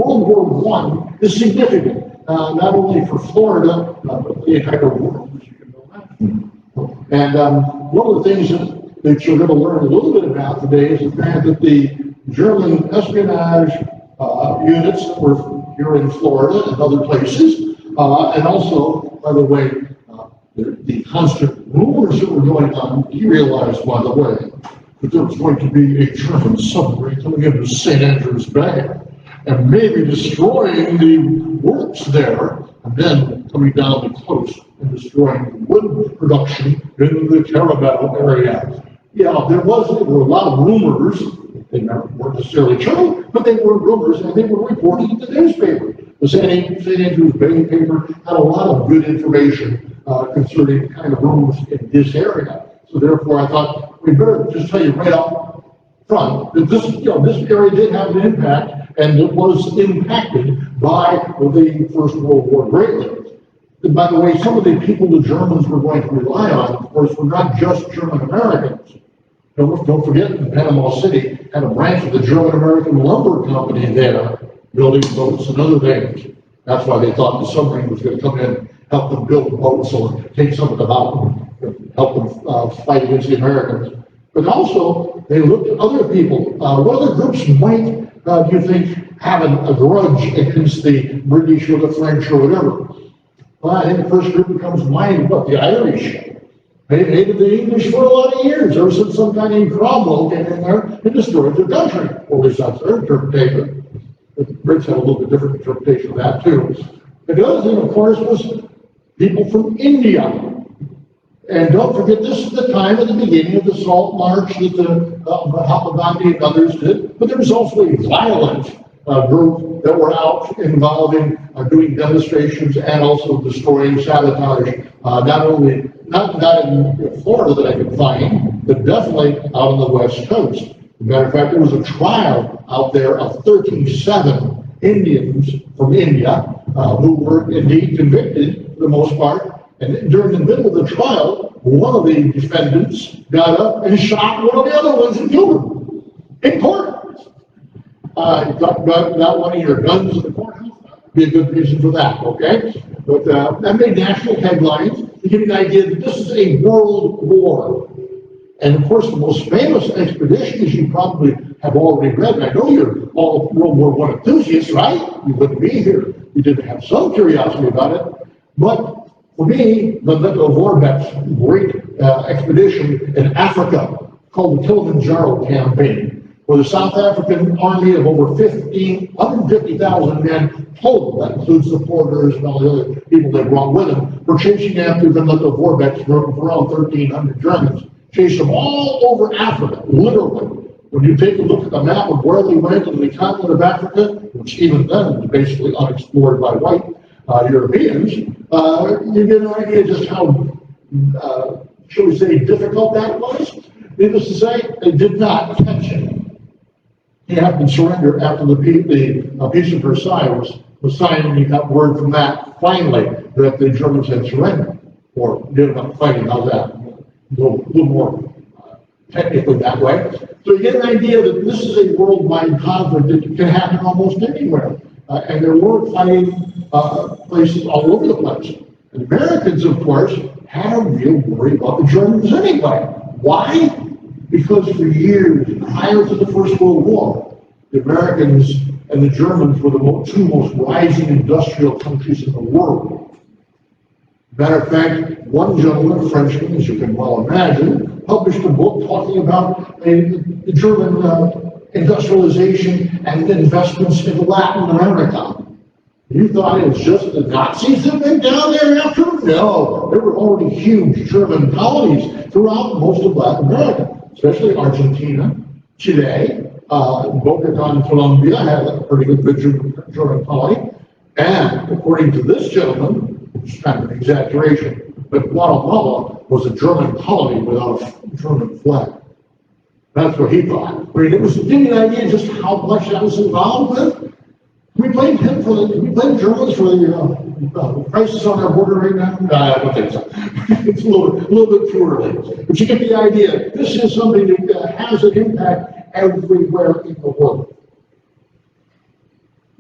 World War I is significant, not only for Florida, but the entire world, as you can imagine. And one of the things that you're going to learn a little bit about today is the fact that the German espionage units that were here in Florida and other places, and also, by the way, the constant rumors that were going on, he realized, by the way, that there was going to be a German submarine coming into St. Andrews Bay and maybe destroying the works there, and then coming down the coast and destroying wood production in the Carrabelle area. Yeah, there were a lot of rumors. They weren't necessarily true, but they were rumors, and they were reported in the newspaper. The St. Andrews Bay paper had a lot of good information concerning the kind of rumors in this area. So therefore, I thought we better just tell you right up front that this area did have an impact, and it was impacted by the First World War greatly. And by the way, some of the people the Germans were going to rely on, of course, were not just German Americans. Don't forget, in Panama City had a branch of the German American Lumber Company there, building boats and other things. That's why they thought the submarine was going to come in, help them build boats, or take some of them out and help them fight against the Americans. But also, they looked at other people. What other groups might, do you think, have a grudge against the British or the French or whatever? Well, I think the first group that comes to mind is what? The Irish. They hated the English for a lot of years, ever since some guy named Cromwell came in there and destroyed their country. Or at least that's their interpretation. The Brits had a little bit different interpretation of that, too. And the other thing, of course, was people from India. And don't forget, this is the time at the beginning of the Salt March that the Mahatma Gandhi and others did. But there was also a violent group that were out involving doing demonstrations and also destroying, sabotage, not in Florida that I could find, but definitely out on the West Coast. As a matter of fact, there was a trial out there of 37 Indians from India who were indeed convicted for the most part. And during the middle of the trial, one of the defendants got up and shot one of the other ones and killed him in court. Got one of your guns in the courthouse. Be a good reason for that, okay? But that made national headlines to give you an idea that this is a world war. And of course, the most famous expedition, as you probably have already read, and I know you're all World War I enthusiasts, right? You wouldn't be here. You didn't have some curiosity about it. But for me, the Vorbeck's great expedition in Africa called the Kilimanjaro Campaign, where the South African army of over 150,000 men total, that includes supporters and all the other people they brought with them, were chasing after the Vorbeck's group of around 1,300 Germans, chased them all over Africa, literally. When you take a look at the map of where they went in the continent of Africa, which even then was basically unexplored by white Europeans, you get an idea just how, shall we say, difficult that was. Needless to say, they did not catch him. He happened to surrender after the Peace of Versailles was signed, and he got word from that, finally, that the Germans had surrendered, or did enough fighting. How's that? A little more technically that way. So you get an idea that this is a worldwide conflict that can happen almost anywhere. And there were fighting places all over the place. And Americans, of course, had a real worry about the Germans anyway. Why? Because for years, prior to the First World War, the Americans and the Germans were the two most rising industrial countries in the world. Matter of fact, one gentleman, a Frenchman, as you can well imagine, published a book talking about the German industrialization and investments in Latin America. You thought it was just the Nazis that went down there after? No, there were already huge German colonies throughout most of Latin America, especially Argentina, Chile, Bogota, Colombia had a pretty good German colony. And according to this gentleman, which is kind of an exaggeration, but Guatemala was a German colony without a German flag. That's what he thought. I mean, it was to give you an idea just how much that was involved with. We blame him for we blame Germans for the crisis on our border right now? No, I don't think so. It's a little bit too early. But you get the idea. This is something that has an impact everywhere in the world.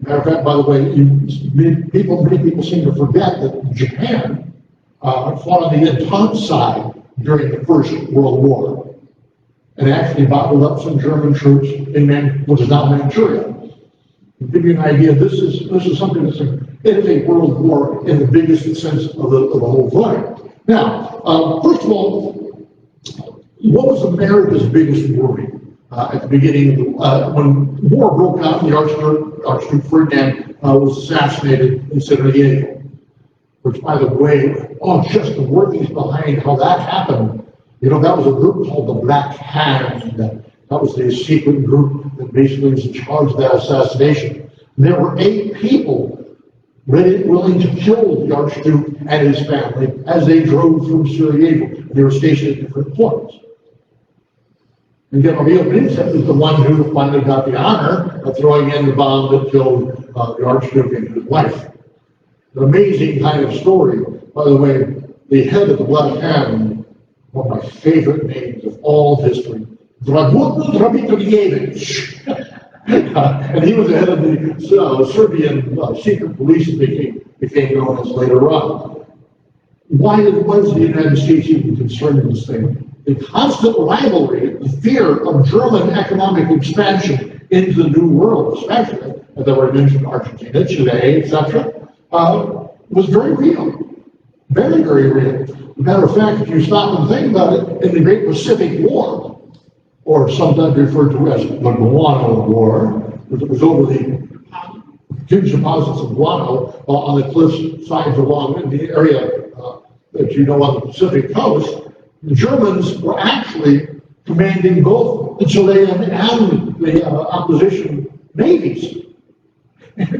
Matter of fact, by the way, many people seem to forget that Japan fought on the adjunct side during the First World War, and actually bottled up some German troops in what is now Manchuria. To give you an idea, this is something it is a world war in the biggest sense of the whole thing. Now, first of all, what was America's biggest worry at the beginning when war broke out and the Archduke Ferdinand was assassinated in Sarajevo? Which, by the way, just the workings behind how that happened. You know, that was a group called the Black Hand. That was the secret group that basically was in charge of that assassination. There were 8 people willing to kill the Archduke and his family as they drove through Sarajevo. They were stationed at different points. And Gabriel Vincent was the one who finally got the honor of throwing in the bomb that killed the Archduke and his wife. An amazing kind of story. By the way, the head of the Black Hand, one of my favorite names of all history, Dragutin Drabitovich. And he was the head of the Serbian secret police that became known as later on. Why was the United States even concerned in this thing? The constant rivalry, the fear of German economic expansion into the New World, especially, as I already mentioned, Argentina, Chile, etc., was very real. Very, very real. As a matter of fact, if you stop and think about it, in the Great Pacific War, or sometimes referred to as the Guano War, which was over the huge deposits of guano on the cliff sides along the area that you know on the Pacific coast, the Germans were actually commanding both the Chilean and the opposition navies.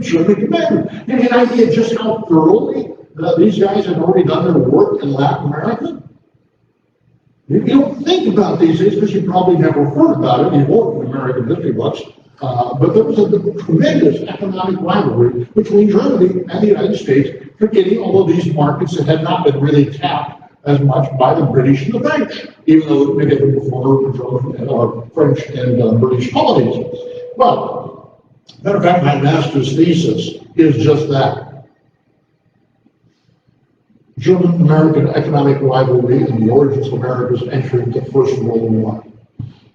German commanders. Give you an idea just how thoroughly these guys had already done their work in Latin America? You don't think about these things because you probably never heard about it. You won't in American history books. But there was a tremendous economic rivalry between Germany and the United States for getting all of these markets that had not been really tapped as much by the British and the French, even though many of them were former French and British colonies. Well, matter of fact, my master's thesis is just that. German-American economic rivalry and the origins of America's entry into the First World War.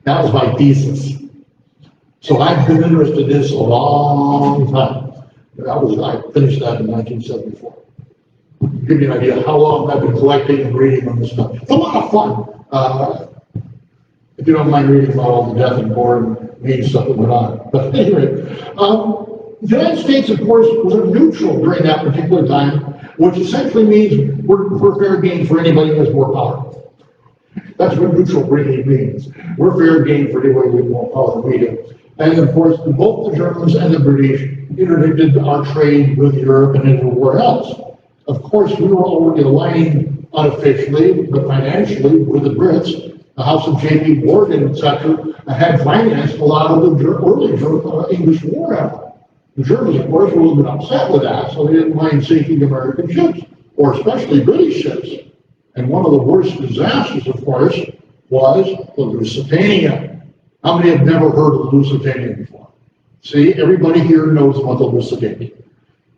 That was my thesis. So I've been interested in this a long time. I finished that in 1974. Give you an idea how long I've been collecting and reading on this stuff. It's a lot of fun. If you don't mind reading about all the death and gore and mean stuff that went on. But anyway, the United States, of course, was a neutral during that particular time, which essentially means we're fair game for anybody who has more power. That's what neutral really means. We're fair game for anybody with more power than we do. And of course, both the Germans and the British interdicted our trade with Europe and everywhere else. Of course, we were already aligning unofficially, but financially, with the Brits. The House of J.P. Morgan, etc., had financed a lot of the early English war effort. The Germans, of course, were a little bit upset with that, so they didn't mind sinking American ships, or especially British ships. And one of the worst disasters, of course, was the Lusitania. How many have never heard of the Lusitania before? See, everybody here knows about the Lusitania.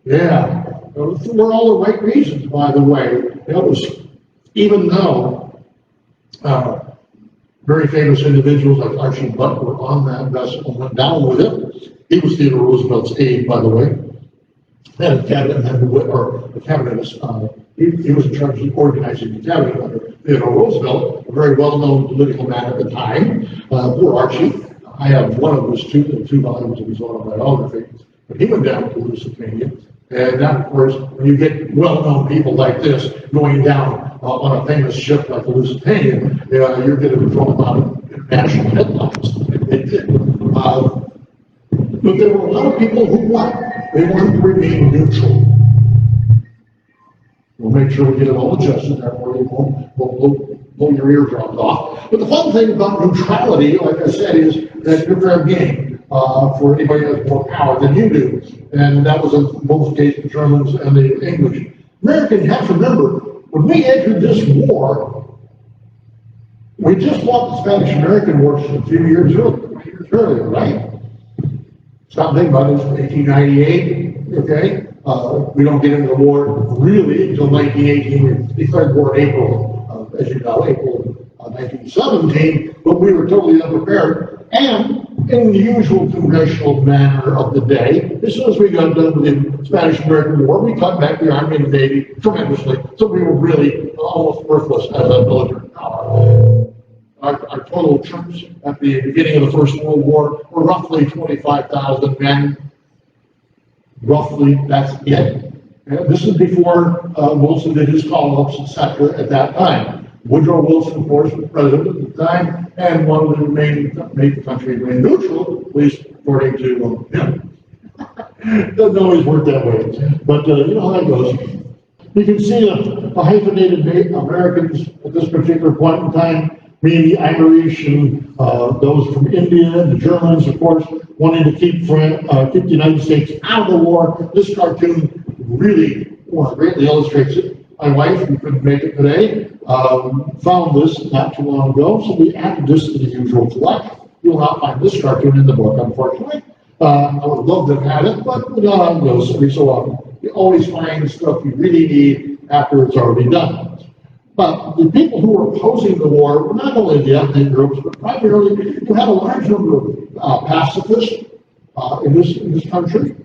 Yeah, for all the right reasons, by the way. It was, even though very famous individuals like Archie Butt were on that vessel and went down with it. He was Theodore Roosevelt's aide, by the way. And the cabinet member, or the cabinet was, he was in charge of organizing the cabinet under Theodore Roosevelt, a very well-known political man at the time. Poor Archie. I have one of his two volumes of his autobiography. But he went down to Lusitania. And that, of course, when you get well-known people like this going down on a famous ship like the Lusitania, you're going to draw a lot of international headlines. But there were a lot of people who what? They wanted to remain neutral. We'll make sure we get it all adjusted, therefore you won't blow your eardrums off. But the fun thing about neutrality, like I said, is that you're fair game for anybody who has more power than you do. And that was in both cases the Germans and the English. Americans have to remember, when we entered this war, we just fought the Spanish-American War just a few years earlier, right? Stop thinking about it, 1898, okay? We don't get into the war really until 1918. We declared war in April, as you know, April 1917, but we were totally unprepared. And in the usual congressional manner of the day, as soon as we got done with the Spanish-American War, we cut back the Army and the Navy tremendously. So we were really almost worthless as a military power. Our total troops at the beginning of the First World War were roughly 25,000 men. Roughly, that's it. And this is before Wilson did his call-ups, etc. at that time. Woodrow Wilson, of course, was president at the time, and wanted to make the country remain neutral, at least according to him. Doesn't always work that way, but you know how that goes. You can see the hyphenated Americans at this particular point in time, meaning the Irish and those from India, the Germans, of course, wanting to keep the United States out of the war. This cartoon really greatly illustrates it. My wife, who couldn't make it today, found this not too long ago, so we added this to the usual collection. You will not find this cartoon in the book, unfortunately. I would love to have had it, but you know how it goes every so often. You always find stuff you really need after it's already done. But the people who were opposing the war were not only the ethnic groups, but primarily you had a large number of pacifists in this country.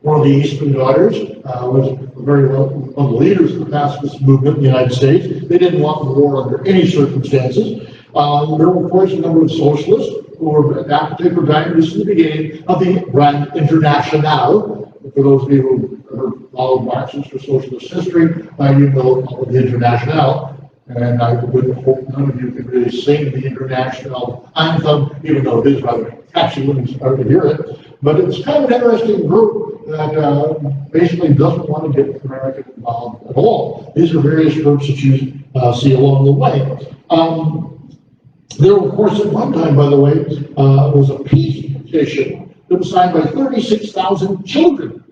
One of the Eastern Daughters was very well one of the leaders of the pacifist movement in the United States. They didn't want the war under any circumstances. There were, of course, a number of socialists who were at that particular time, this is the beginning of the Grand International. For those of you who have followed Marxist or socialist history, you know of the International. And I would hope none of you can really sing the International anthem, even though it is rather catchy when you start to hear it. But it's kind of an interesting group that basically doesn't want to get America involved at all. These are various groups that you see along the way. There, of course, at one time, by the way, was a peace petition that was signed by 36,000 children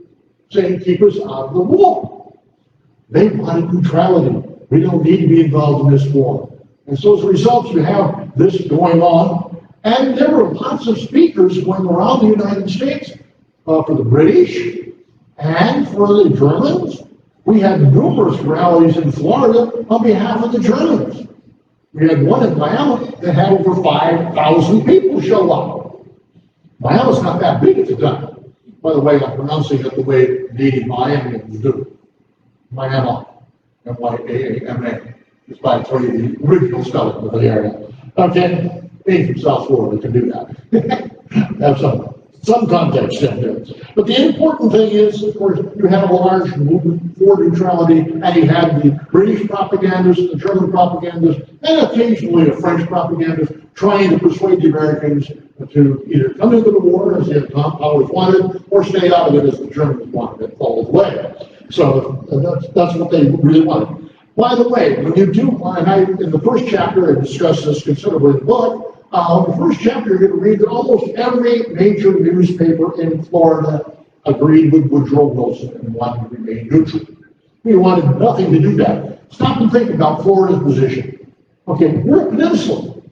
saying, keep us out of the war. They wanted neutrality. We don't need to be involved in this war. And so as a result, you have this going on. And there were lots of speakers going around the United States for the British and for the Germans. We had numerous rallies in Florida on behalf of the Germans. We had one in Miami that had over 5,000 people show up. Miami's not that big at the time. By the way, I'm pronouncing it the way native Miamians do. Miami. M-Y-A-A-M-A. Just by telling you the original spelling of the area. Okay? Being from South Florida can do that. Have some context in there. But the important thing is, of course, you have a large movement for neutrality, and you have the British propagandists, the German propagandists, and occasionally the French propagandists trying to persuade the Americans to either come into the war, as the powers wanted, or stay out of it as the Germans wanted it all the way. So that's what they really wanted. By the way, when you do, in the first chapter, I discussed this considerably in the book. The first chapter, you're going to read that almost every major newspaper in Florida agreed with Woodrow Wilson and wanted to remain neutral. We wanted nothing to do that. Stop and think about Florida's position. Okay, we're a peninsula.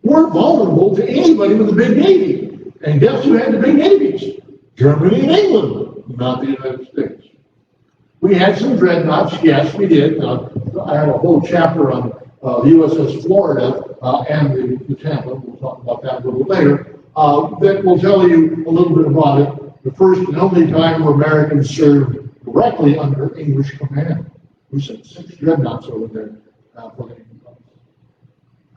We're vulnerable to anybody with a big navy. And guess who had the big navies? Germany and England, not the United States. We had some dreadnoughts, yes, we did. I have a whole chapter on the USS Florida and the Tampa. We'll talk about that a little later. That will tell you a little bit about it. The first and only time where Americans served directly under English command. We sent 6 dreadnoughts over there for the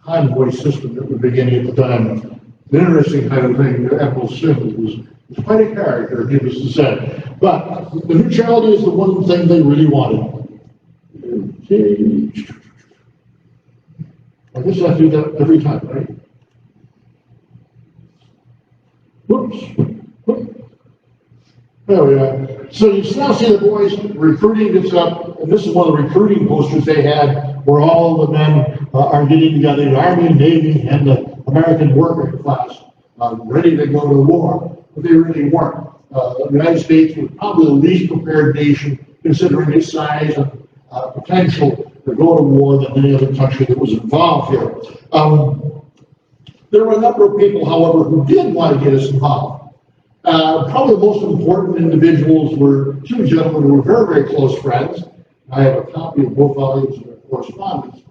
convoy system that was beginning at the time. An interesting kind of thing. Admiral Sims was quite a character, needless to say. But the neutrality is the one thing they really wanted. I guess I do that every time, right? Whoops. There we are. So you now see the boys, recruiting gets up, and this is one of the recruiting posters they had, where all the men are getting together, the Army, Navy, and the American working class, ready to go to the war. But they really weren't. The United States was probably the least prepared nation, considering its size and potential to go to war than any other country that was involved here. There were a number of people, however, who did want to get us involved. Probably the most important individuals were two gentlemen who were very, very close friends. I have a copy of both volumes of their correspondence.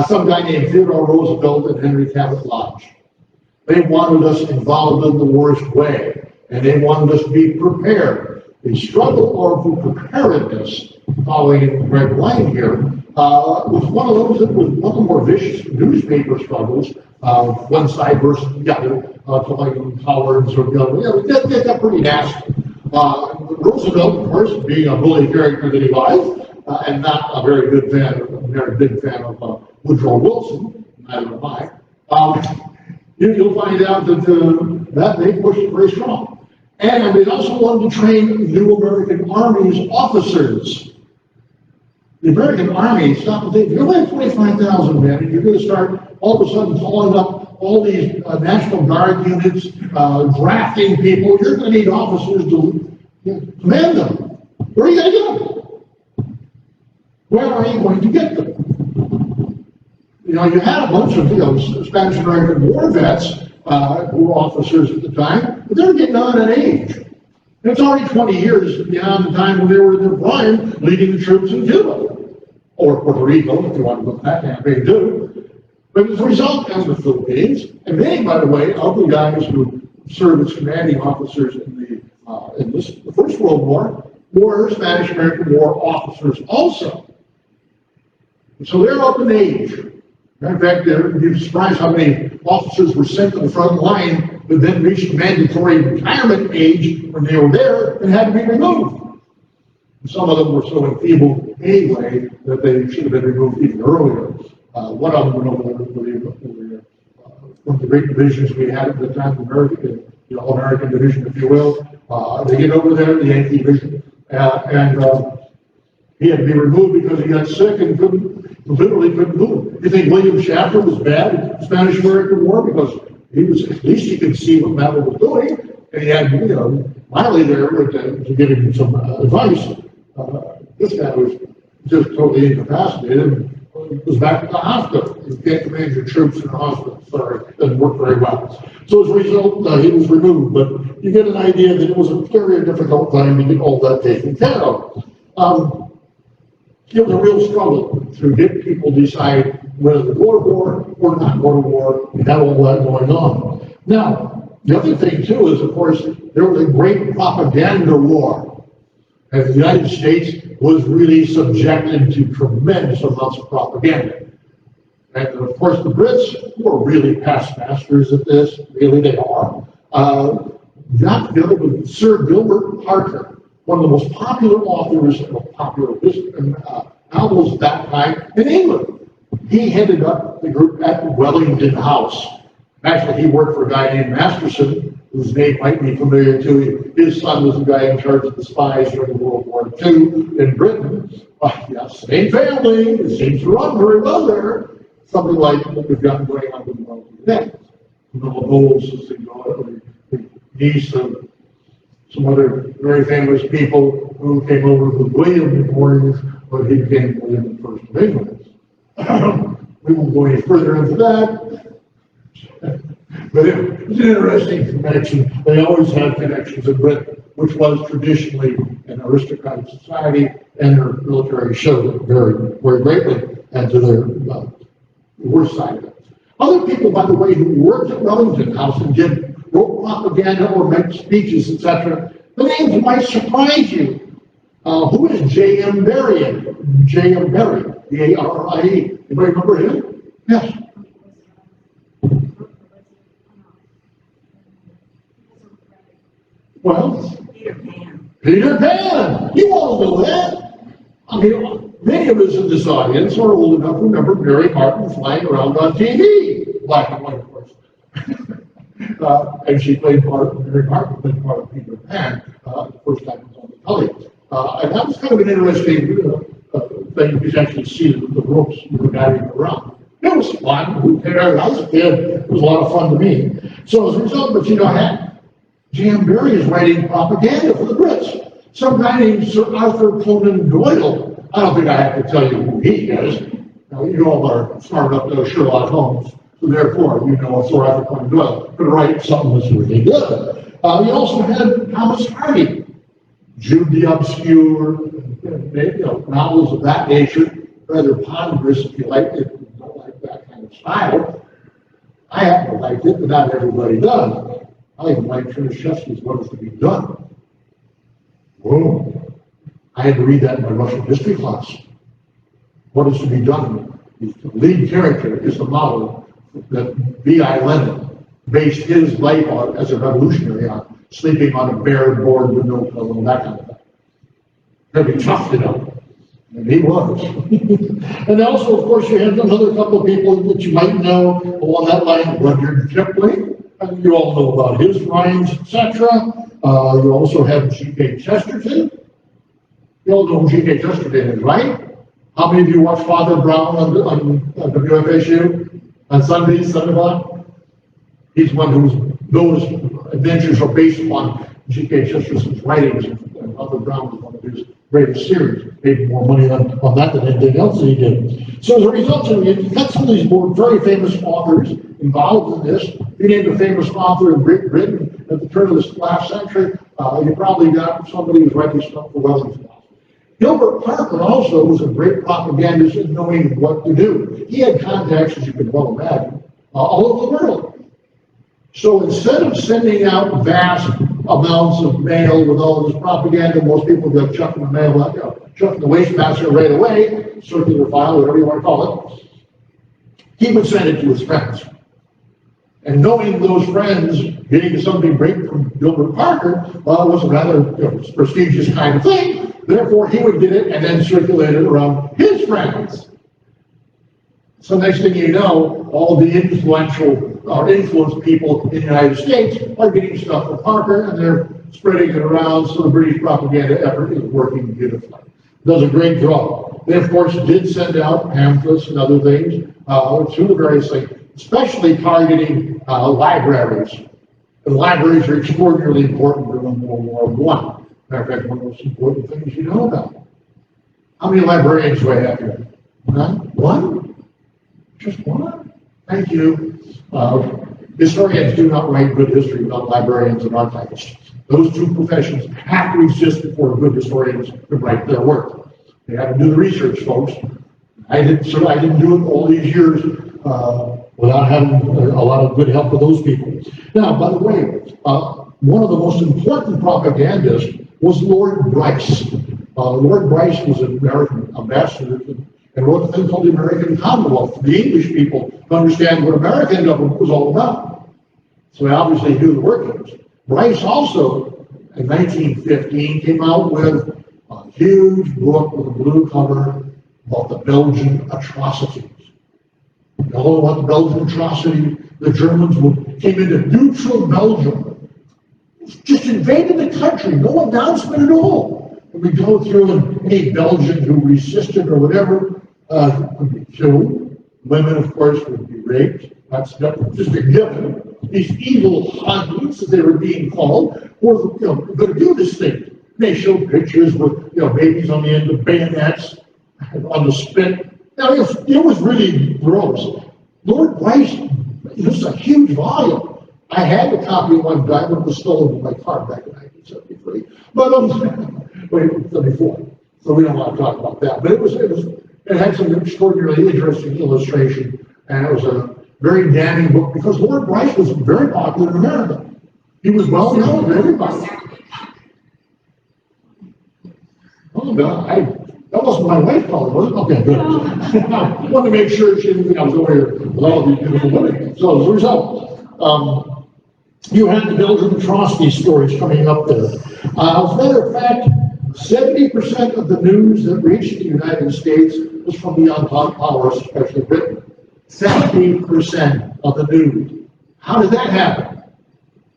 Some guy named Theodore Roosevelt and Henry Cabot Lodge. They wanted us involved in the worst way, and they wanted us to be prepared. The struggle for preparedness, following the red line here, was one of those that was one of the more vicious newspaper struggles. One side versus the other, collecting cowards or the other. They got pretty nasty. Roosevelt, of course, being a bully character that he was, and not a very good fan, big fan of Woodrow Wilson, neither am I. You'll find out that they pushed it very strong. And they also wanted to train new American Army's officers. The American Army, stop and think, you're like 25,000 men, and you're going to start all of a sudden calling up all these National Guard units, drafting people. You're going to need officers to command them. Where are you going to get them? Where are you going to get them? You had a bunch of Spanish-American war vets who were officers at the time, but they were getting on in age. And it's already 20 years beyond the time when they were in their prime leading the troops in Cuba. Or Puerto Rico, if you want to look at that campaign too. But as a result, and the Philippines, and many, by the way, of the guys who served as commanding officers in the First World War were Spanish-American War officers also. So they're up in age. In fact, you'd be surprised how many officers were sent to the front line that then reached mandatory retirement age when they were there and had to be removed. Some of them were so enfeebled anyway that they should have been removed even earlier. One of them went over there from the great divisions we had at the time, the All-American Division, if you will. They get over there, the Yankee Division, and he had to be removed because he got sick and literally couldn't move. You think William Shafter was bad in the Spanish-American War because at least he could see what Mabel was doing, and he had, Miley there to give him some advice. This guy was just totally incapacitated and was back at the hospital. You can't command your troops in the hospital. Sorry, it doesn't work very well. So as a result, he was removed. But you get an idea that it was a very difficult time to get all that taken care of. It was a real struggle to get people to decide whether to go to war or not go to war. We had all that going on. Now, the other thing, too, is, of course, there was a great propaganda war. And the United States was really subjected to tremendous amounts of propaganda. And, of course, the Brits were really past masters at this. Really, they are. Got together with Sir Gilbert Parker, one of the most popular authors of popular novels at that time in England. He headed up the group at Wellington House. Actually, he worked for a guy named Masterson, whose name might be familiar to you. His son was the guy in charge of the spies during World War II in Britain. Yeah, same family. It seems to run very well there. Something like what we've got going on with the Wellington today. Camilla Bowles is the niece of some other very famous people who came over with William the Orange, but he became William the First of England. We won't go any further into that. But it was an interesting connection. They always had connections in Britain, which was traditionally an aristocratic society, and their military showed it very, very greatly, and to their worst side of it. Other people, by the way, who worked at Wellington House and wrote propaganda or made speeches, etc., the names might surprise you. Who is J.M. Barrie? J.M. Barrie, B-A-R-R-I-E. Anybody remember him? Yes. Well, Peter Pan. You all know that. I mean, many of us in this audience are old enough to remember Mary Martin flying around on TV. Black and white, of course. And she played Mary Martin played part of Peter Pan the first time it was on the telly. And that was kind of an interesting thing. You could actually see the ropes you were guiding around. It was fun. Who cared? I was a kid. It was a lot of fun to me. So as a result, but J.M. Barrie is writing propaganda for the Brits. Some guy named Sir Arthur Conan Doyle. I don't think I have to tell you who he is. Now, you all are smart enough to know Sherlock Holmes. So therefore, you know, a thoracic point could write something that's really good. You also had Thomas Hardy, Jude the Obscure, novels of that nature, rather ponderous if you like it, if you don't like that kind of style. I happen to like it, but not everybody does. I even like Chernyshevsky's What Is to Be Done. Whoa. I had to read that in my Russian history class. What is to be done? The lead character is the model that V.I. Lenin based his life on as a revolutionary on, sleeping on a bare board with no pillow and that kind of thing. Very tough, you know. And he was. And also, of course, you have another couple of people that you might know along that line, Rudyard Kipling. And you all know about his rhymes, etc. You also have G.K. Chesterton. You all know who G.K. Chesterton is, right? How many of you watch Father Brown on WFSU on Sundays, 7 o'clock? He's one those adventures are based upon G.K. Chesterton's writings, and Father Brown is one of his greatest series. Made more money on that than anything else that he did. So as a result, you got some of these very famous authors involved in this. If you named a famous author in Great Britain at the turn of this last century, you probably got somebody who's writing stuff for Wellington. Gilbert Parker also was a great propagandist in knowing what to do. He had contacts, as you can well imagine, all over the world. So instead of sending out vast amounts of mail with all this propaganda, most people got chucking the mail out, chucking the wastebasket right away, circular file, whatever you want to call it. He would send it to his friends. And knowing those friends, getting something great from Gilbert Parker, was a rather prestigious kind of thing. Therefore, he would get it and then circulate it around his friends. So next thing you know, all the influential or influenced people in the United States are getting stuff from Parker, and they're spreading it around, so the British propaganda effort is working beautifully. Does a great job. They, of course, did send out pamphlets and other things to the various things, especially targeting libraries. And libraries are extraordinarily important during World War I. Matter of fact, one of the most important things you know about. How many librarians do I have here? None? One? Just one? Thank you. Historians do not write good history without librarians and archivists. Those two professions have to exist before good historians can write their work. They have to do the research, folks. I didn't do it all these years without having a lot of good help with those people. Now, by the way, one of the most important propagandists was Lord Bryce. Lord Bryce was an American ambassador and wrote a thing called the American Commonwealth for the English people to understand what American government was all about. So he obviously knew the workings. Bryce also, in 1915, came out with a huge book with a blue cover about the Belgian atrocities. You know about the Belgian atrocity? The Germans came into neutral Belgium, just invaded the country, no announcement at all. And we go through, and any Belgian who resisted or whatever would be killed. Women, of course, would be raped. That's just a given. These evil Huns, as they were being called, were going to do this thing. They showed pictures with babies on the end of bayonets, on the spit. Now, it was really gross. Lord Bryce, this is a huge volume. I had a copy of one guy, but it was stolen in my car back in 1973. But wait, 74. So we don't want to talk about that. But it had some extraordinarily interesting illustration, and it was a very damning book because Lord Bryce was very popular in America. He was well known to everybody. Oh no, that wasn't my wife calling, was it? Okay, good. I wanted to make sure she didn't think I was over here with all of you beautiful women. So as a result, you had the Belgian atrocity stories coming up there. As a matter of fact, 70% of the news that reached the United States was from the Entente powers, especially Britain. 70% of the news. How did that happen?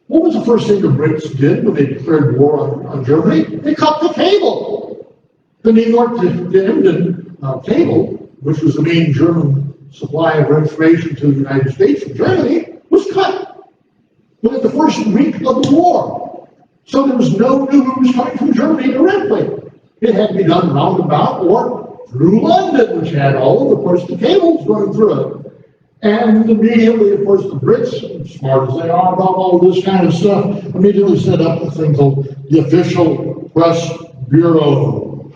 What was the first thing the Brits did when they declared war on Germany? They cut the cable. The New York to Emden cable, which was the main German supply of information to the United States from Germany, was cut within the first week of the war. So there was no news coming from Germany directly. It had to be done roundabout or through London, which had all of, course, the cables running through it. And immediately, of course, the Brits, smart as they are about all this kind of stuff, immediately set up a thing called the Official Press Bureau.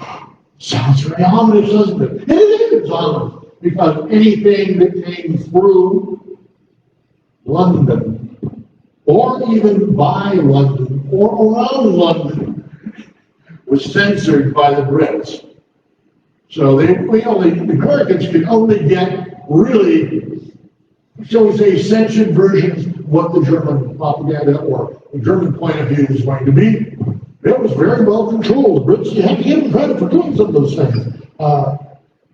Sounds very ominous, doesn't it? And it is ominous, because anything that came through London, or even by London, or around London, was censored by the Brits. So the Americans could only get really, shall we say, censored versions of what the German propaganda or the German point of view was going to be. It was very well controlled. The Brits, you had to give them credit for doing some of those things.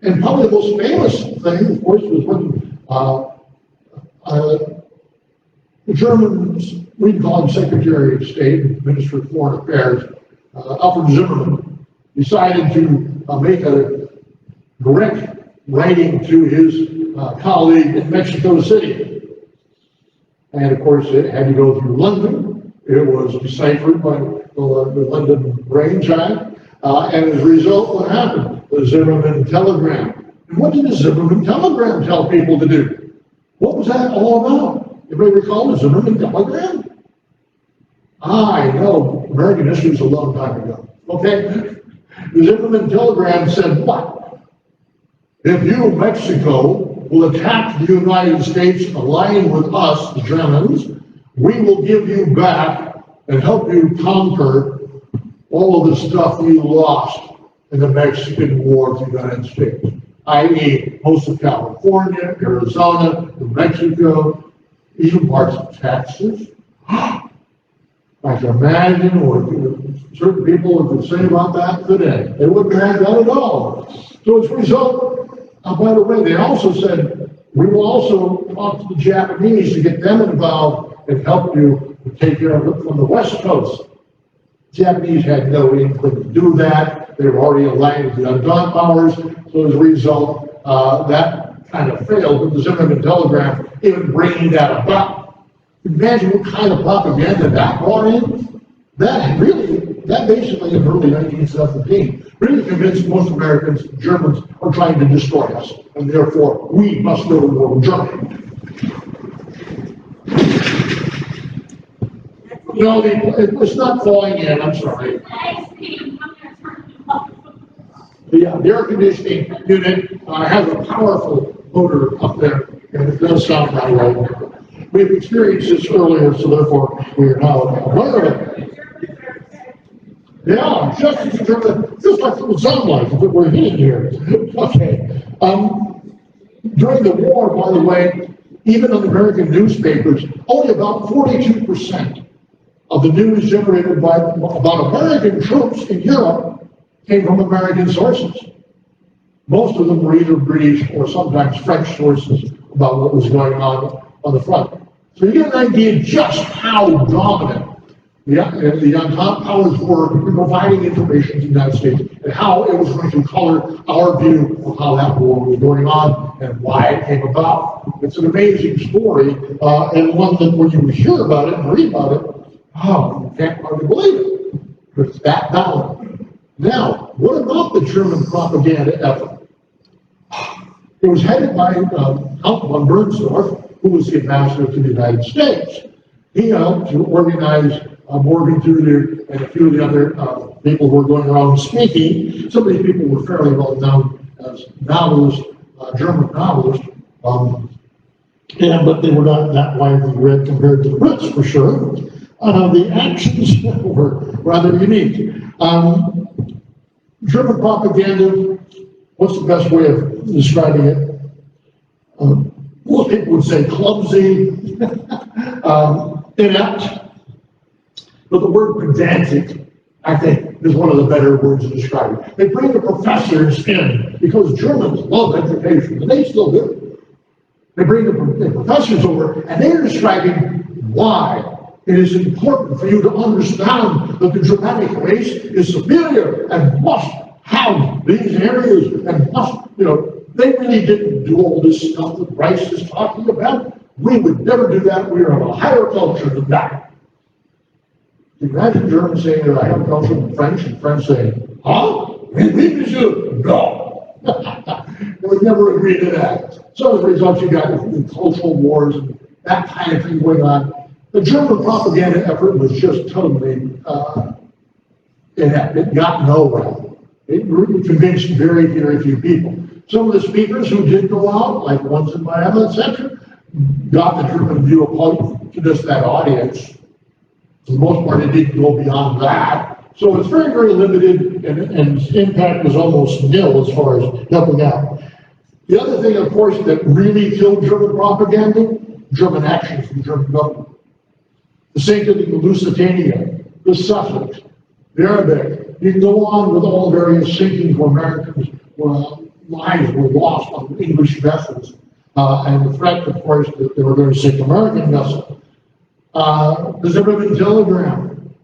And probably the most famous thing, of course, was when the Germans, we call him Secretary of State, Minister of Foreign Affairs, Alfred Zimmermann, decided to make a direct writing to his colleague in Mexico City. And of course, it had to go through London. It was deciphered by the London brainchild. And as a result, what happened? The Zimmermann telegram. And what did the Zimmermann telegram tell people to do? What was that all about? Anybody recall the Zimmermann telegram? I know, American history was a long time ago. Okay? The Zimmermann telegram said what? If you, Mexico, will attack the United States aligning with us, the Germans, we will give you back and help you conquer all of the stuff you lost in the Mexican War with the United States, i.e. most of California, Arizona, New Mexico, even parts of Texas. I can imagine what certain people would say about that today. They wouldn't have that at all. So as a result, by the way, they also said, we will also talk to the Japanese to get them involved and help you to take care of it from the West Coast. The Japanese had no inkling to do that. They were already aligned with the adjunct powers. So as a result, that kind of failed. But the Zimmermann telegram even bringing that about. Imagine what kind of propaganda that brought in. That basically in early 1917 really convinced most Americans Germans are trying to destroy us, and therefore we must go to war with Germany. No, it was not falling in, I'm sorry. The air conditioning unit has a powerful motor up there, and it does sound that way. We've experienced this earlier, so therefore we are now aware of it. Yeah, just like it would sound like if it were hitting here. Okay. During the war, by the way, even in American newspapers, only about 42% of the news generated about American troops in Europe came from American sources. Most of them were either British or sometimes French sources about what was going on the front. So you get an idea just how dominant the adjunct powers were in providing information to the United States and how it was going to color our view of how that war was going on and why it came about. It's an amazing story, and one that when you hear about it and read about it, you can't hardly believe it. It's that dominant. Now, what about the German propaganda effort? It was headed by Count von Bernstorff, who was the ambassador to the United States. He helped to organize Morgan Tudor and a few of the other people who were going around speaking. Some of these people were fairly well known as novelists, German novelists, but they were not that widely read compared to the Brits, for sure. The actions were rather unique. German propaganda, what's the best way of describing it? Most people would say clumsy, inept, but the word pedantic, I think, is one of the better words to describe it. They bring the professors in, because Germans love education, and they still do. They bring the professors over, and they're describing why it is important for you to understand that the Germanic race is superior and must have these areas and must, they really didn't do all this stuff that Bryce is talking about. We would never do that. We are of a higher culture than that. Imagine Germans saying that I have culture in French, and French saying, huh? Oui, monsieur. No. They would never agree to that. So as a result, you got the cultural wars and that kind of thing going on. The German propaganda effort was just totally inept. It got nowhere. It really convinced very, very few people. Some of the speakers who did go out, like ones in Miami, etc., got the German view of to just that audience. For the most part, it didn't go beyond that. So it's very, very limited, and its impact was almost nil as far as helping out. The other thing, of course, that really killed German propaganda, German actions from the German government. The same thing in the Lusitania, the Sussex, the Arabic. You can go on with all the various sinkings where Americans' lives were lost on English vessels, and the threat, of course, that they were going to sink American vessels. There's a ribbon telegram.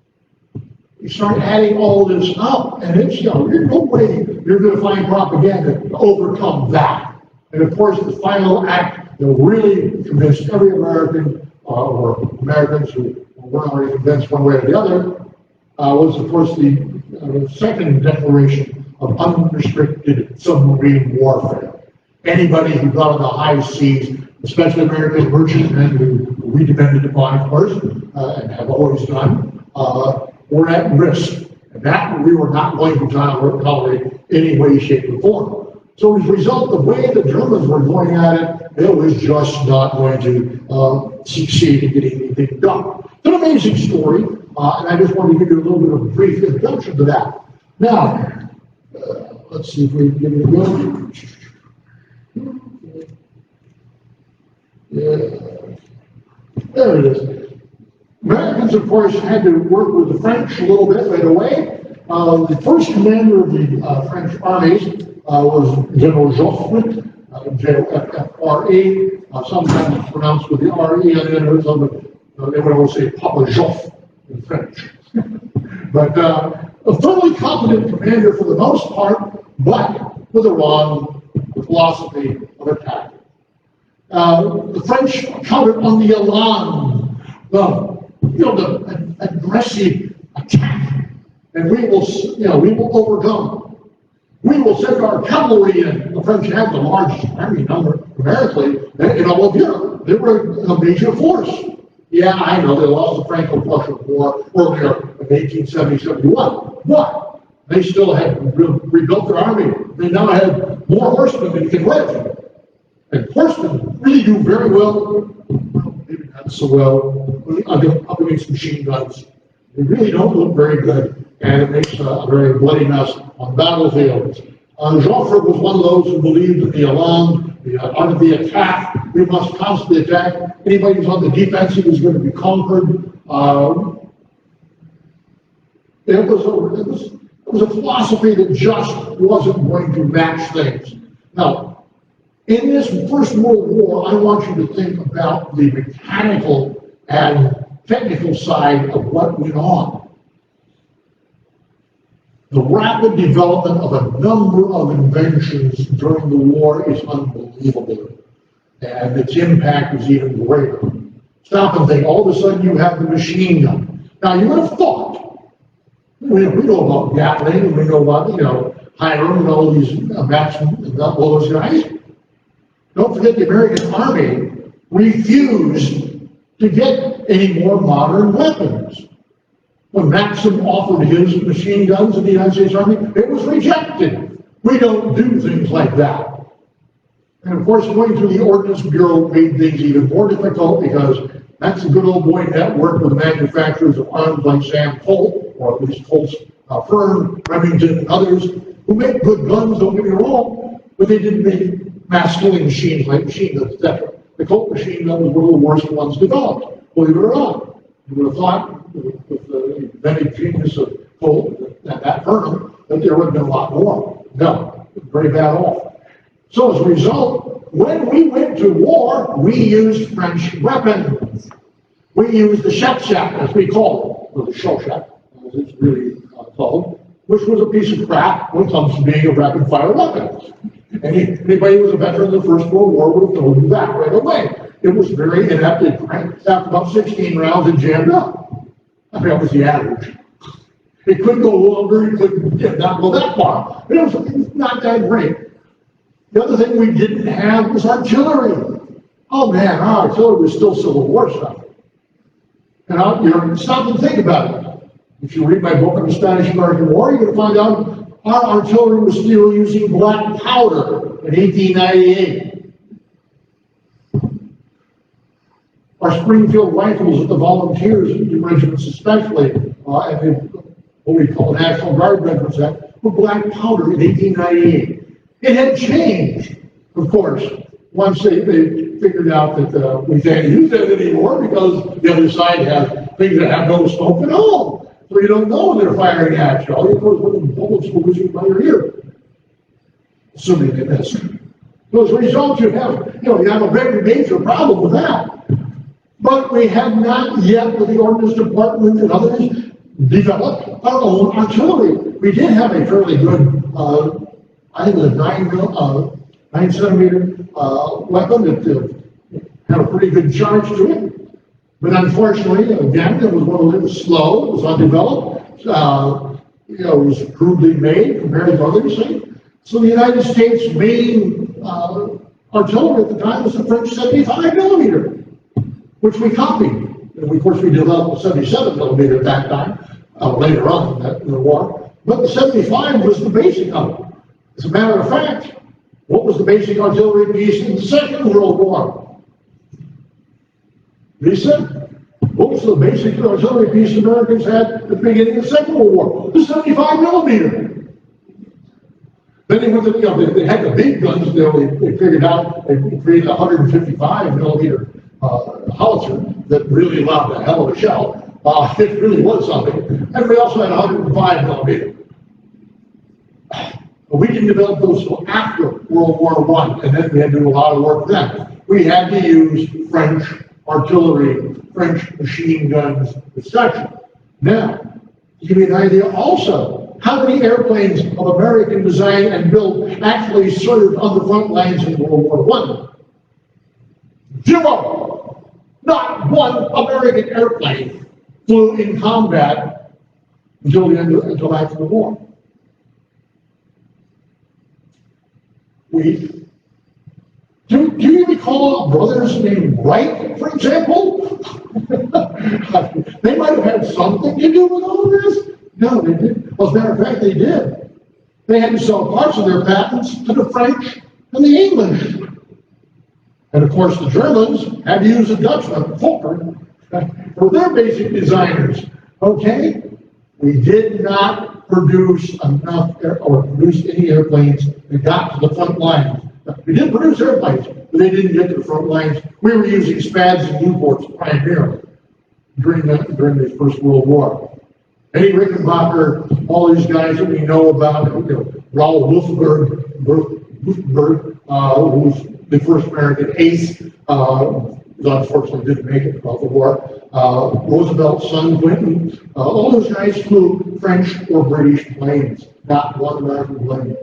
You start adding all this up, and it's, there's no way you're going to find propaganda to overcome that. And of course, the final act that really convinced every American, or Americans who weren't already convinced one way or the other, was, of course, the second declaration of unrestricted submarine warfare. Anybody who got on the high seas, especially American merchantmen who we depended upon, of course, and have always done, were at risk. And that we were not going to tolerate any way, shape, or form. So as a result, the way the Germans were going at it was just not going to succeed in getting anything done. It's an amazing story, and I just wanted to give you a little bit of a brief introduction to that. Now, let's see if we can get it going. Yeah. There it is. Americans, of course, had to work with the French a little bit right away. The first commander of the French armies was General Joffre, J-O-F-F-R-E. Sometimes it's pronounced with the R-E on the end of it. They would always say Papa Joffre in French. But a thoroughly competent commander for the most part, but with a wrong philosophy of attack. The French counted on the elan, the aggressive attack, and we will overcome. We will send our cavalry in. The French had the largest army number numerically in all of Europe. They were a major force. Yeah, I know they lost the Franco-Prussian War earlier in 1870-71, but they still had rebuilt their army. They now had more horsemen than you can imagine. And horsemen really do very well, maybe not so well, up against machine guns. They really don't look very good, and it makes a very bloody mess on battlefields. Joffre was one of those who believed in the elan, the art of the attack. We must constantly attack. Anybody who's on the defensive is going to be conquered. It was a philosophy that just wasn't going to match things. Now, in this First World War, I want you to think about the mechanical and technical side of what went on. The rapid development of a number of inventions during the war is unbelievable, and its impact is even greater. Stop and think, all of a sudden you have the machine gun. Now you would have thought, we know about Gatling, and we know about, Hiram and all these Maxim and all those guys. Don't forget the American Army refused to get any more modern weapons. When Maxim offered his machine guns in the United States Army, it was rejected. We don't do things like that. And of course, going through the Ordnance Bureau made things even more difficult because that's the good old boy network with the manufacturers of arms like Sam Colt, or at least Colt's firm, Remington, and others, who make good guns, don't get me wrong, but they didn't make mass-killing machines like machine guns, etc. The Colt machine gun was one of the worst ones developed, believe it or not. You would have thought, with the inventive genius of Colt and that firm, that there would have been a lot more. No, very bad off. So as a result, when we went to war, we used French weapons. We used the Shep-Shep, as we call it, or the Shell-Shep, as it's really called, which was a piece of crap when it comes to being a rapid-fire weapon. Anybody who was a veteran of the First World War would have told you that right away. It was very inept. After about 16 rounds, it jammed up. I mean, that was the average. It couldn't go longer. It couldn't not go that far. But it was not that great. The other thing we didn't have was artillery. Oh man, our artillery was still Civil War stuff. And stop and think about it. If you read my book on the Spanish-American War, you're going to find out our artillery was still using black powder in 1898. Our Springfield rifles at the volunteers regiments especially, and what we call National Guard regiments, were black powder in 1898. It had changed, of course, once they figured out that we can't use that anymore because the other side has things that have no smoke at all. So you don't know they're firing at you. All you know is when the bullets will whizzing by your ear, assuming they miss. So as a result, you have a very major problem with that. But we have not yet, with the Ordnance Department and others, developed our own artillery. We did have a fairly good, I think it was a 9 centimeter weapon that had a pretty good charge to it. But unfortunately, again, it was slow, it was undeveloped, it was crudely made compared to others. So the United States' main artillery at the time was the French 75 millimeter, which we copied. And of course, we developed the 77 millimeter at that time, later on in the war. But the 75 was the basic of it. As a matter of fact, what was the basic artillery piece in the Second World War? Lisa, what was the basic artillery piece Americans had at the beginning of the Second World War? The 75 millimeter. Then they went to, they had the big guns. They figured out they created a 155 millimeter howitzer that really allowed a hell of a shell. It really was something. And we also had 105 millimeter. But we didn't develop those until after World War I, and then we had to do a lot of work then. We had to use French artillery, French machine guns, etc. Now, to give you an idea also, how many airplanes of American design and build actually served on the front lines in World War I? 0! Not one American airplane flew in combat until after the war. Do you recall brothers named Wright, for example? They might have had something to do with all this. No, they didn't. Well, as a matter of fact, they did. They had to sell parts of their patents to the French and the English. And of course, the Germans had to use a Dutchman, Fokker, for their basic designers. Okay? We did not produce enough produce any airplanes that got to the front lines. We did produce airplanes, but they didn't get to the front lines. We were using Spads and U-boats primarily during the First World War. Eddie Rickenbacker, all these guys that we know about, Raoul Wolfenberg, who was the first American ace, unfortunately didn't make it throughout the war. Roosevelt's son, Clinton, all those guys flew French or British planes, not one American plane.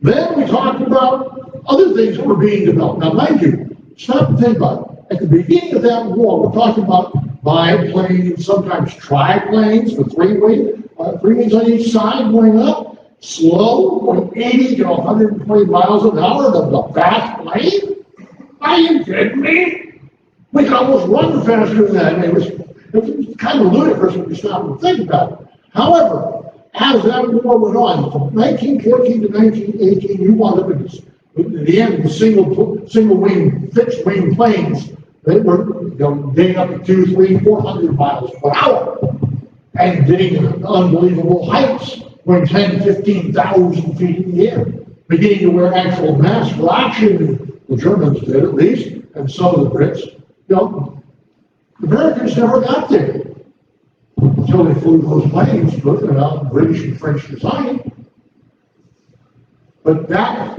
Then we talked about other things that were being developed. Now, mind you, stop and think about it. At the beginning of that war, we're talking about biplanes, sometimes triplanes with three wings on each side going up, slow, going 80 to 120 miles an hour, the fast plane? Are you kidding me? We could almost run faster than that. It was kind of ludicrous when you stop and think about it. However, as that war went on, from 1914 to 1918, you wound up in the end with single wing, fixed wing planes that were getting up to 200, 300, 400 miles per hour and getting unbelievable heights, going 10, 15,000 feet in the air, beginning to wear actual masks for action. The Germans did, at least, and some of the Brits. The Americans never got there until they flew those planes, British and French design. But that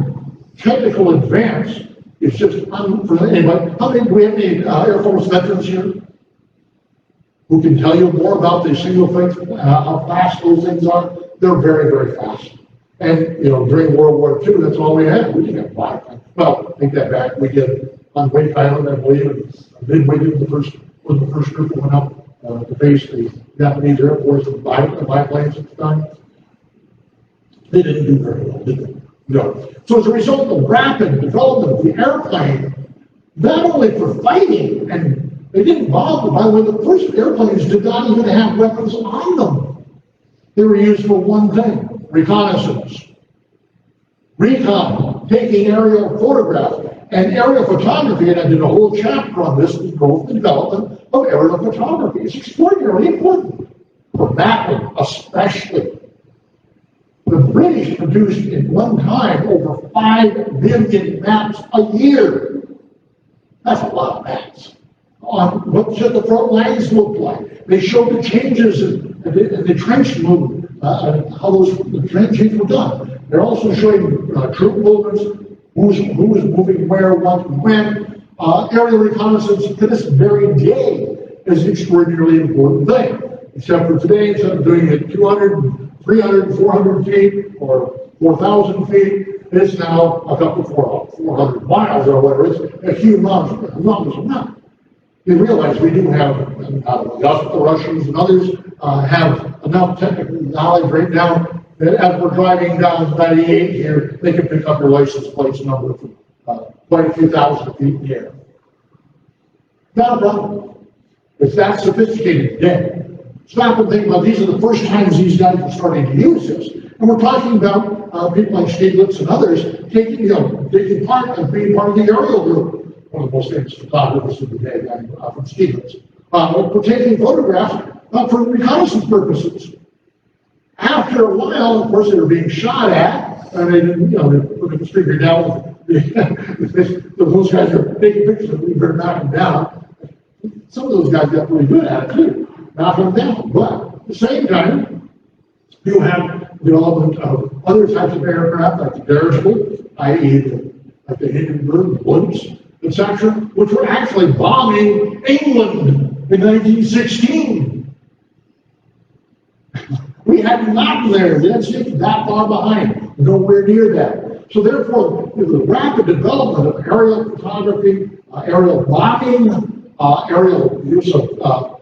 technical advance is just for anybody. Do we have any Air Force veterans here who can tell you more about the single things, how fast those things are? They're very, very fast. And during World War II, that's all we had. We didn't have biplanes. Well, take that back. We did on Wake Island, I believe, and midway through the first group that went up to face the Japanese Air Force with biplanes at the time. They didn't do very well, did they? No. So as a result of rapid development of the airplane, not only for fighting, and they didn't bother, by the way, the first airplanes did not even have weapons on them. They were used for one thing: reconnaissance. Recon, taking aerial photographs, and aerial photography, and I did a whole chapter on this, the growth and development of aerial photography. It's extraordinarily important, for mapping especially. The British produced in one time over 5 million maps a year. That's a lot of maps on what should the front lines look like. They showed the changes in the trench movement, how those the trenches were done. They're also showing troop movements, who was moving where, what, when. Aerial reconnaissance to this very day is an extraordinarily important thing. Except for today, instead of doing it 200, 300, 400 feet or 4,000 feet, it's now a couple 400 miles or whatever. It's a huge amount. You realize we do have, the Russians and others have enough technical knowledge right now that as we're driving down 98 here, they can pick up your license plates number from quite a few thousand feet in the air. Not a problem. It's that sophisticated today. Stop and think about, these are the first times these guys are starting to use this. And we're talking about people like Stieglitz and others taking part and being part of the aerial group. One of the most famous photographers of the day, from Stieglitz. We're taking photographs for reconnaissance purposes. After a while, of course, they were being shot at, and they didn't, they put the figure down. Those guys are taking pictures of them, you better knock them down. Some of those guys got really good at it too, knocking them down. But at the same time, you have development of other types of aircraft, like the dirigible, i.e., like the Hindenburg, the blimps, etc., which were actually bombing England in 1916. We hadn't gotten there. The United States was that far behind, nowhere near that. So therefore, the rapid development of aerial photography, aerial bombing, aerial use of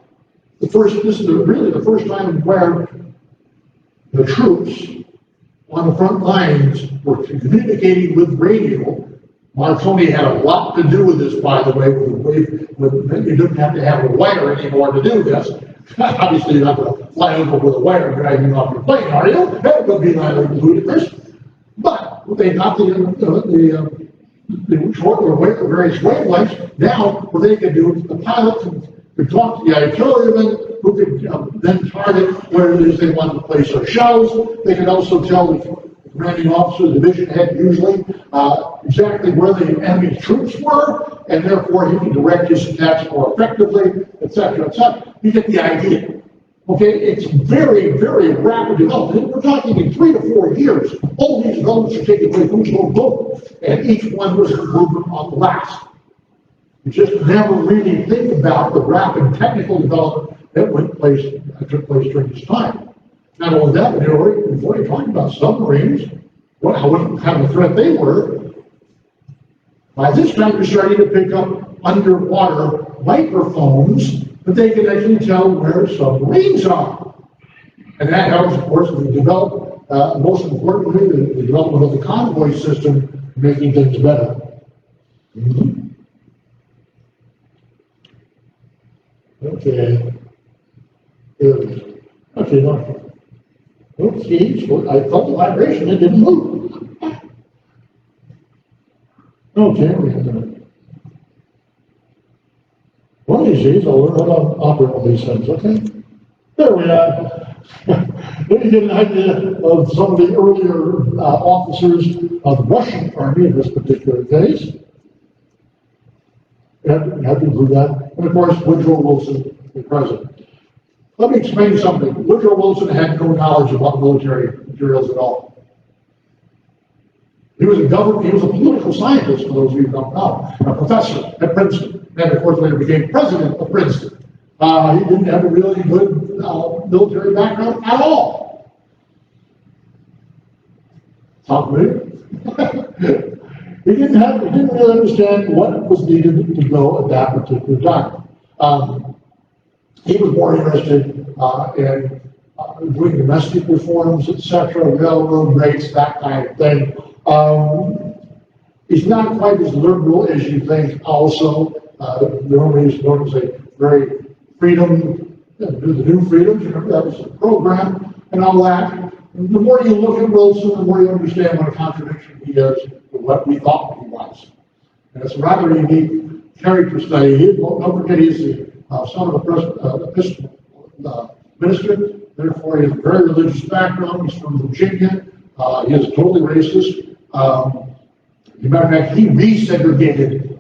this is really the first time where the troops on the front lines were communicating with radio. Marconi had a lot to do with this, by the way, you didn't have to have a wire anymore to do this. Obviously, you're not going to fly over with a wire dragging off your plane, are you? That would be rather ludicrous. But they got the various wavelengths now, what they could do is the pilots could talk to the artillerymen, who could then target where it is they wanted to place their shells. They could also tell the commanding officer, the division head usually, exactly where the enemy troops were, and therefore he could direct his attacks more effectively, etc., etc. You get the idea. Okay, it's very, very rapid development. We're talking in 3 to 4 years. All these developments are taking place, boom, and each one was an improvement on the last. You just never really think about the rapid technical development that took place during this time. Not only that, but we've already talked about submarines, what kind of a threat they were. By this time, you're starting to pick up underwater microphones that they can actually tell where submarines are. And that helps, of course, to develop, most importantly, the development of the convoy system, making things better. Mm-hmm. Okay. Okay, no. Okay, so I felt the vibration, it didn't move. Okay, we have that. One of these days I'll learn how to operate all these things, okay? There we are. Then you get an idea of some of the earlier officers of the Russian Army in this particular case. And had to do that. And of course, Woodrow Wilson, the president. Let me explain something. Woodrow Wilson had no knowledge about military materials at all. He was a political scientist, for those of you who don't know, a professor at Princeton, and of course later became president of Princeton. He didn't have a really good military background at all. Sound familiar? He didn't really understand what was needed to go at that particular time. He was more interested in doing domestic reforms, etc., railroad rates, that kind of thing. He's not quite as liberal as you think also. Normally he's known as a very freedom, the new freedoms, remember that was a program and all that. And the more you look at Wilson, the more you understand what a contradiction he is with what we thought he was. And it's a rather unique character study. Don't forget he's the son of a Episcopal minister, therefore he has a very religious background. He's from Virginia. He is totally racist. As a matter of fact, he resegregated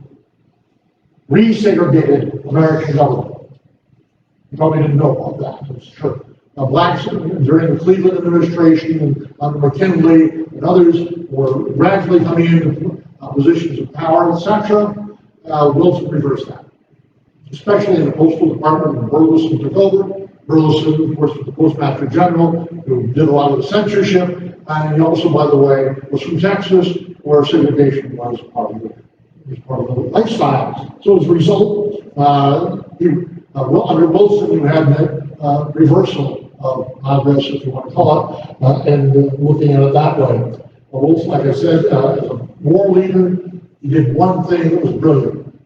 American government. You probably didn't know about that. It's true. Blacks during the Cleveland administration and under McKinley and others were gradually coming into positions of power, etc. Wilson reversed that, especially in the postal department when Burleson took over. Burleson, of course, was the postmaster general who did a lot of the censorship, and he also, by the way, was from Texas, where segregation was part of the lifestyle. So as a result, under Wilson, you had that reversal of progress, if you want to call it, and looking at it that way. Wilson, like I said, as a war leader, he did one thing that was brilliant.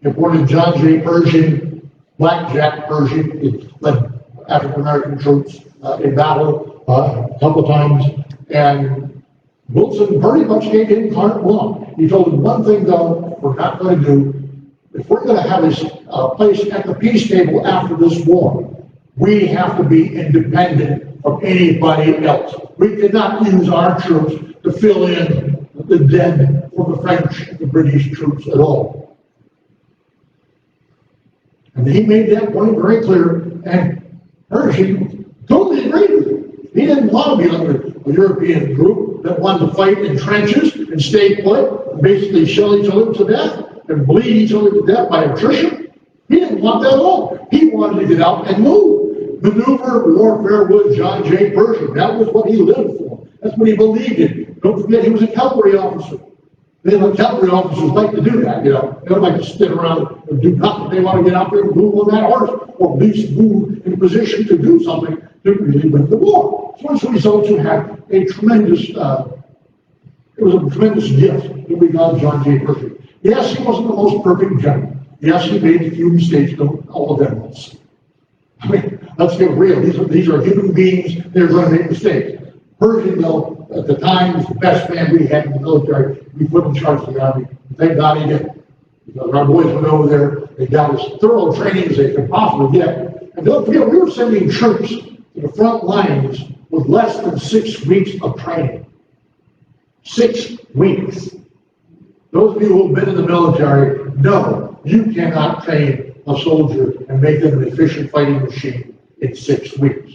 He appointed John J. Pershing, Black Jack Pershing. He led African-American troops in battle a couple of times, and Wilson pretty much gave him carte blanche. He told him one thing, though, we're not going to do. If we're going to have a place at the peace table after this war, we have to be independent of anybody else. We cannot use our troops to fill in the dead for the French and the British troops at all. And he made that point very clear, and Pershing totally agreed with him. He didn't want to be under a European group that wanted to fight in trenches and stay put, and basically shell each other to death and bleed each other to death by attrition. He didn't want that at all. He wanted to get out and move. Maneuver warfare with John J. Pershing. That was what he lived for. That's what he believed in. Don't forget, he was a cavalry officer. Cavalry officers like to do that, you know. They don't like to sit around and do nothing. They want to get out there and move on that horse, or at least move in a position to do something to really win the war. So as a result, you had a tremendous, it was a tremendous gift that we got John J. Pershing. Yes, he wasn't the most perfect general. Yes, he made a few mistakes, don't all of them was. I mean, let's get real. These are human beings. They're going to make mistakes. Pershing, though, at the time, was the best man we had in the military. We put in charge of the Army. Thank God he did. Because our boys went over there. They got as thorough training as they could possibly get. And don't forget, we were sending troops to the front lines with less than 6 weeks of training. 6 weeks. Those of you who have been in the military know you cannot train a soldier and make them an efficient fighting machine in 6 weeks.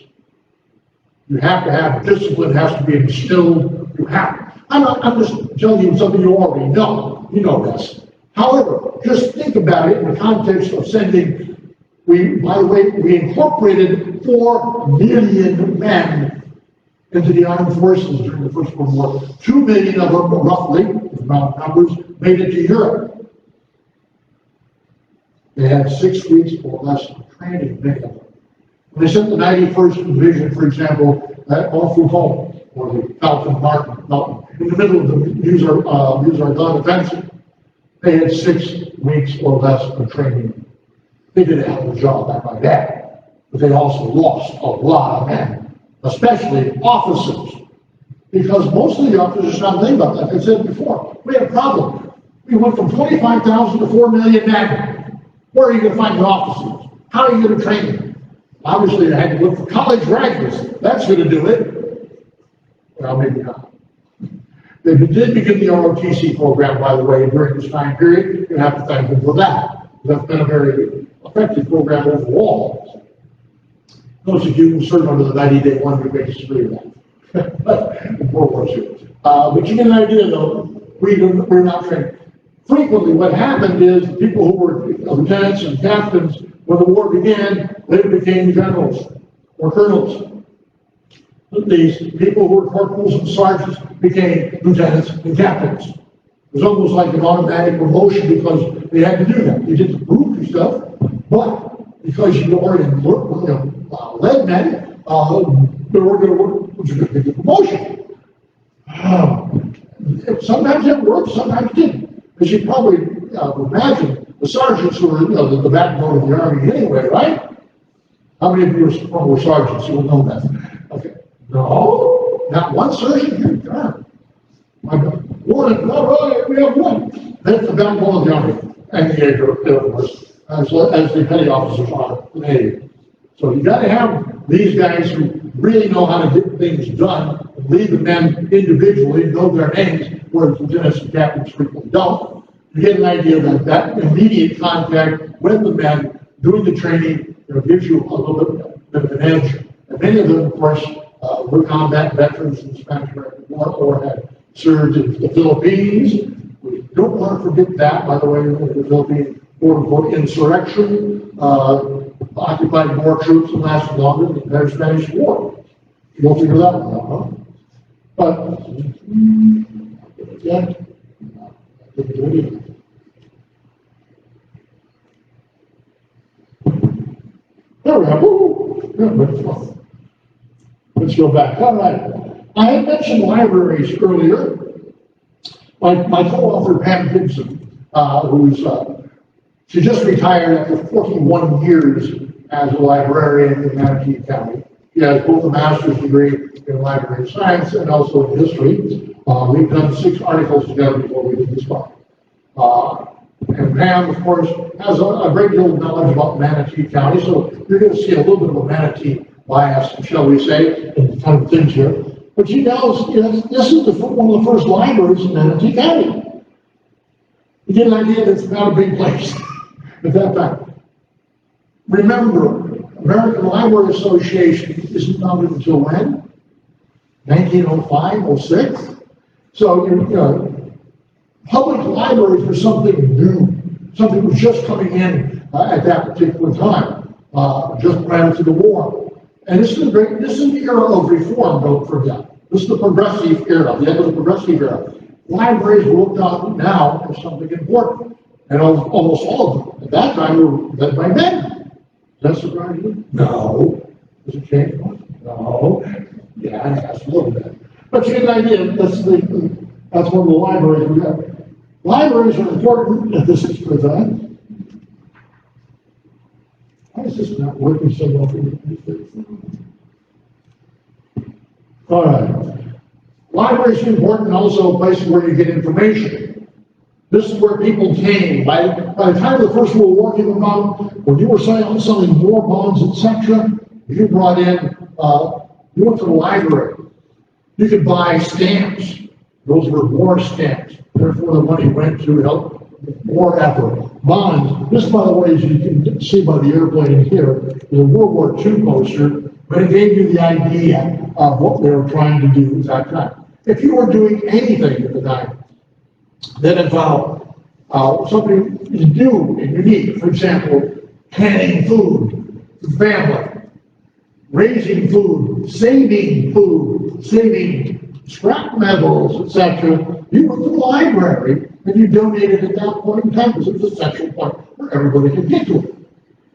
You have to have discipline, has to be instilled. You have. I'm just telling you something you already know. You know this. However, just think about it in the context of sending. By the way, we incorporated 4 million men into the armed forces during the First World War. 2 million of them, roughly, round numbers, made it to Europe. They had 6 weeks or less of training, many of them. When they sent the 91st Division, for example, off through home, or the Falcon Martin, in the middle of the Lusitania offensive, they had 6 weeks or less of training. They did a hell of a job, that by that, but they also lost a lot of men, especially officers, because most of the officers are not thinking about that. Like I said before, we had a problem. We went from 25,000 to 4 million men. Where are you going to find the officers? How are you going to train them? Obviously, they had to look for college graduates. That's going to do it. Well, maybe not. They did begin the ROTC program, by the way, during this time period. You have to thank them for that. That's been a very effective program overall. Most of you can serve under the 90-day one-year basis agree with that. In World War II. But you get an idea, though, we're not trained. Frequently, what happened is the people who were lieutenants and captains, when the war began, they became generals or colonels. These people who were corporals and sergeants became lieutenants and captains. It was almost like an automatic promotion because they had to do that. You didn't prove yourself, but because you already led men, they were going to work, which was a big promotion. It it. Sometimes it worked, sometimes it didn't. As you probably imagine, the sergeants were the backbone of the Army anyway, right? How many of you are former sergeants who will know that? Okay. No, not one sergeant here. God. One, all right, we have one. That's the backbone of the Army and the Air Force, as the petty officers are in the Navy. So you got to have these guys who really know how to get things done, and lead the men individually, know their names, whereas lieutenants and captains frequently don't. You get an idea that immediate contact with the men doing the training gives you a little bit of an edge. And many of them, of course, were combat veterans in the Spanish-American War or had served in the Philippines. We don't want to forget that, by the way, the Philippine quote-unquote insurrection occupied more troops and lasted longer than the entire Spanish War. You don't figure that one out, huh? But, yeah, I didn't do anything. There we go. Let's go back. All right. I had mentioned libraries earlier. My co-author, Pam Gibson, she just retired after 41 years as a librarian in Manatee County. She has both a master's degree in library science and also in history. We've done 6 articles together before we did this book. And Pam, of course, has a great deal of knowledge about Manatee County, so you're going to see a little bit of a Manatee bias, shall we say, in kind of things here. But she knows this is one of the first libraries in Manatee County. You get an idea that it's not a big place at that time. Remember, American Library Association isn't founded until when? 1905, 06? So, public libraries were something new, something was just coming in at that particular time, just prior to the war. And this is the era of reform, don't forget. This is the progressive era, the end of the progressive era. Libraries were looked on now as something important, and almost all of them at that time were led by men. Does that surprise you? No. Does it change much? No. Yeah, it has a little bit. But you get an idea, that's one of the libraries we have. Libraries are important at this particular time. Why is this not working so well for me? All right. Libraries are important, also a place where you get information. This is where people came. By the time the First World War came about, when you were selling war bonds, etc., you brought in, you went to the library. You could buy stamps. Those were war stamps. Therefore, the money went to help war effort. Bonds. This, by the way, as you can see by the airplane here, is a World War II poster, but it gave you the idea of what they were trying to do at that time. If you were doing anything at the time that involved something new and unique, for example, canning food for family, raising food, saving scrap metals, etc., you went to the library and you donated at that point in time because it was a central point where everybody could get to it.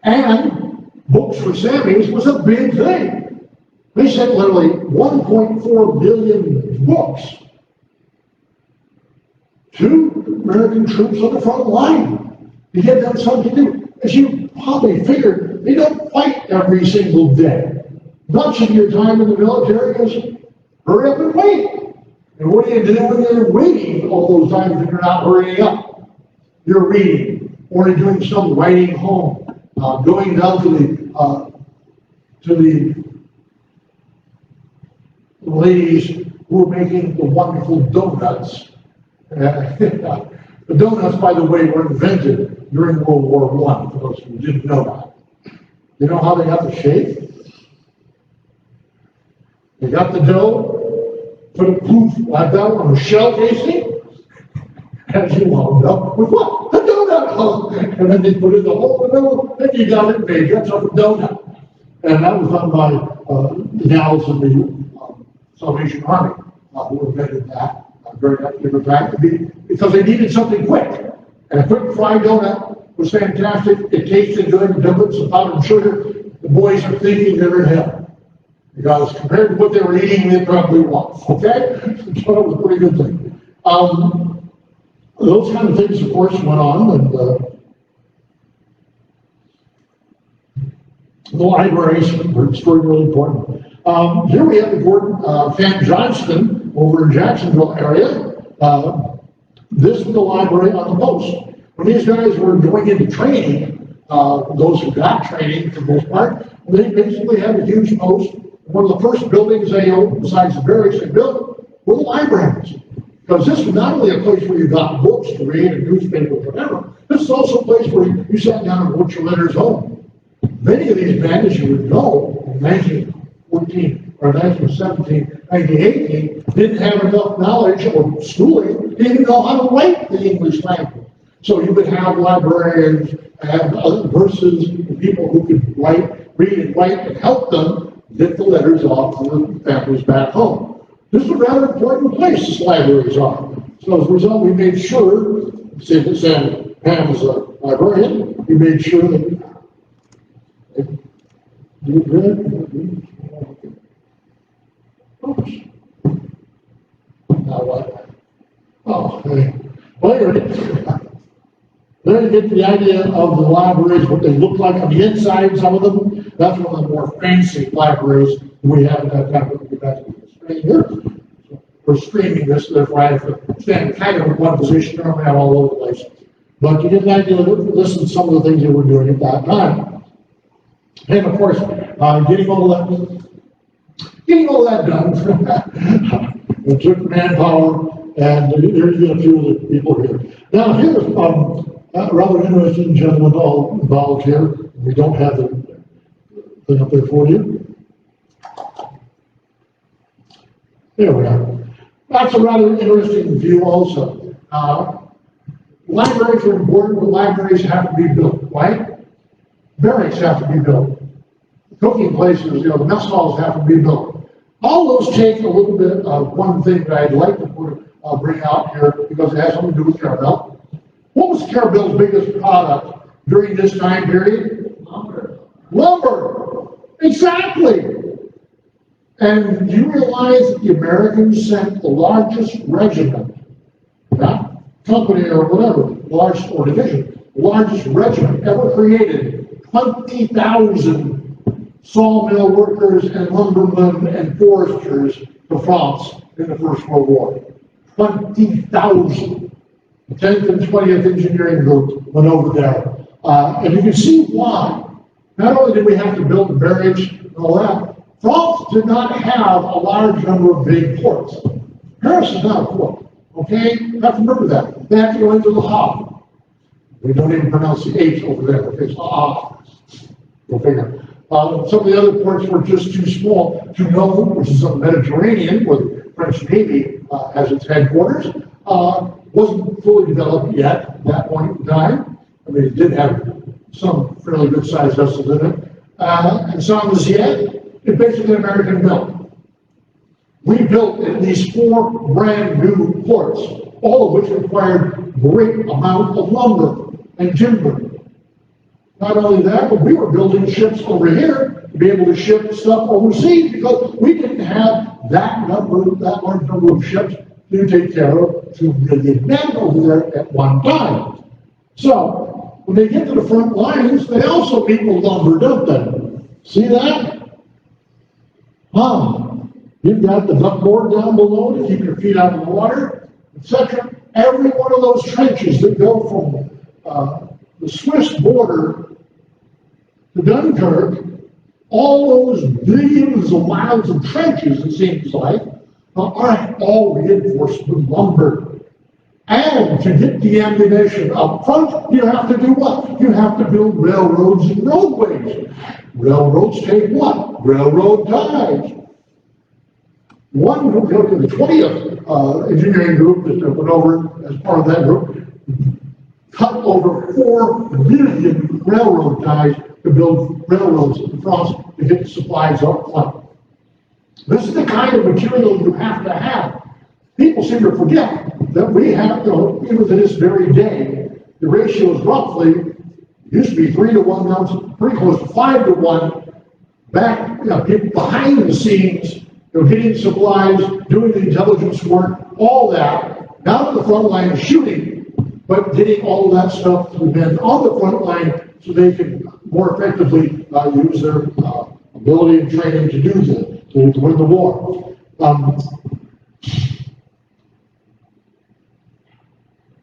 And books for Sammys was a big thing. They sent literally 1.4 billion books to American troops on the front line to give them something to do. As you probably figured, they don't fight every single day. Much of your time in the military is hurry up and wait. And what do you do when you're waiting all those times and you're not hurrying up? You're reading, or you're doing some writing home, going down to the ladies who are making the wonderful donuts. The donuts, by the way, were invented during World War I, for those who didn't know that. You know how they got the shape? They got the dough, put a poof like that on a shell casing, and you wound up with what? A donut hole. And then they put in the hole in the middle, and you got it made. That's a donut. And that was done by the gals in the Salvation Army who invented that. Very happy to back because they needed something quick. And a quick fried donut was fantastic. It tasted good, doubled some powdered sugar. The boys are thinking they're in hell. Because compared to what they were eating, they probably was. Okay? So it was a pretty good thing. Those kind of things, of course, went on, and the libraries were extraordinarily important. Here we have the Camp Johnston over in Jacksonville area. This was the library on the post. When these guys were going into training, those who got training for the most part, they basically had a huge post. One of the first buildings they owned, besides the barracks they built, were the libraries. Because this was not only a place where you got books to read, and newspapers, whatever, this is also a place where you sat down and wrote your letters home. Many of these men, as you would know, in 1914 or 1917, 1918, didn't have enough knowledge or schooling to even know how to write the English language. So you would have librarians and other persons, people who could read and write, and help them get the letters off to the families back home. This is a rather important place, these libraries are. So as a result, we made sure, Sam Pam was a librarian, we made sure that oops. Now what? Oh, okay. Well, there you get the idea of the libraries, what they look like on the inside, some of them. That's one of the more fancy libraries we have in that kind of here. So we're streaming this, therefore I have to stand kind of in one position, I don't have all over the place. But you get an idea, listen to some of the things that we're doing at that time. And of course, getting all that done, it took manpower, and there's been a few of the people here. Now here's a rather interesting gentleman all involved here. We don't have the thing up there for you. There we are. That's a rather interesting view also. Libraries are important, but libraries have to be built, right? Barracks have to be built. Cooking places, the mess halls have to be built. All those take a little bit of one thing that I'd like to bring out here because it has something to do with Carrabelle. What was Carrabelle's biggest product during this time period? Lumber. Lumber! Exactly! And you realize that the Americans sent the largest regiment, not company or whatever, largest or division, the largest regiment ever created, 20,000 sawmill workers and lumbermen and foresters to France in the First World War. 20,000. The 10th and 20th Engineering Group went over there. And you can see why. Not only did we have to build the barracks and all that, France did not have a large number of big ports. Paris is not a port, okay? You have to remember that. They have to go into the Havre. We don't even pronounce the H over there. Okay, it's the Havre. Go figure. Some of the other ports were just too small. Toulon, which is on the Mediterranean, where the French Navy has its headquarters, wasn't fully developed yet at that point in time. I mean, it did have some fairly good-sized vessels in it. And Saint-Nazaire, it's basically an American built. We built at least 4 brand new ports, all of which required great amount of lumber and timber. Not only that, but we were building ships over here to be able to ship stuff overseas because we didn't have that large number of ships to take care of 2 million men over there at one time. So when they get to the front lines, they also need the lumber, don't they? See that? You've got the duckboard down below to keep your feet out of the water, etc. Every one of those trenches that go from the Swiss border to Dunkirk, all those billions of miles of trenches, it seems like, are all reinforced with lumber. And to get the ammunition up front, you have to do what? You have to build railroads and roadways. Railroads take what? Railroad ties. The 20th Engineering Group that went over as part of that group cut over 4 million railroad ties to build railroads in France to get the supplies up front. This is the kind of material you have to have. People seem to forget that we have, even to this very day, the ratio is roughly, used to be 3 to 1, now it's pretty close to 5 to 1, back, people behind the scenes, getting supplies, doing the intelligence work, all that. not on the front line shooting, but getting all of that stuff to the men on the front line so they can more effectively use their ability and training to do that, to win the war.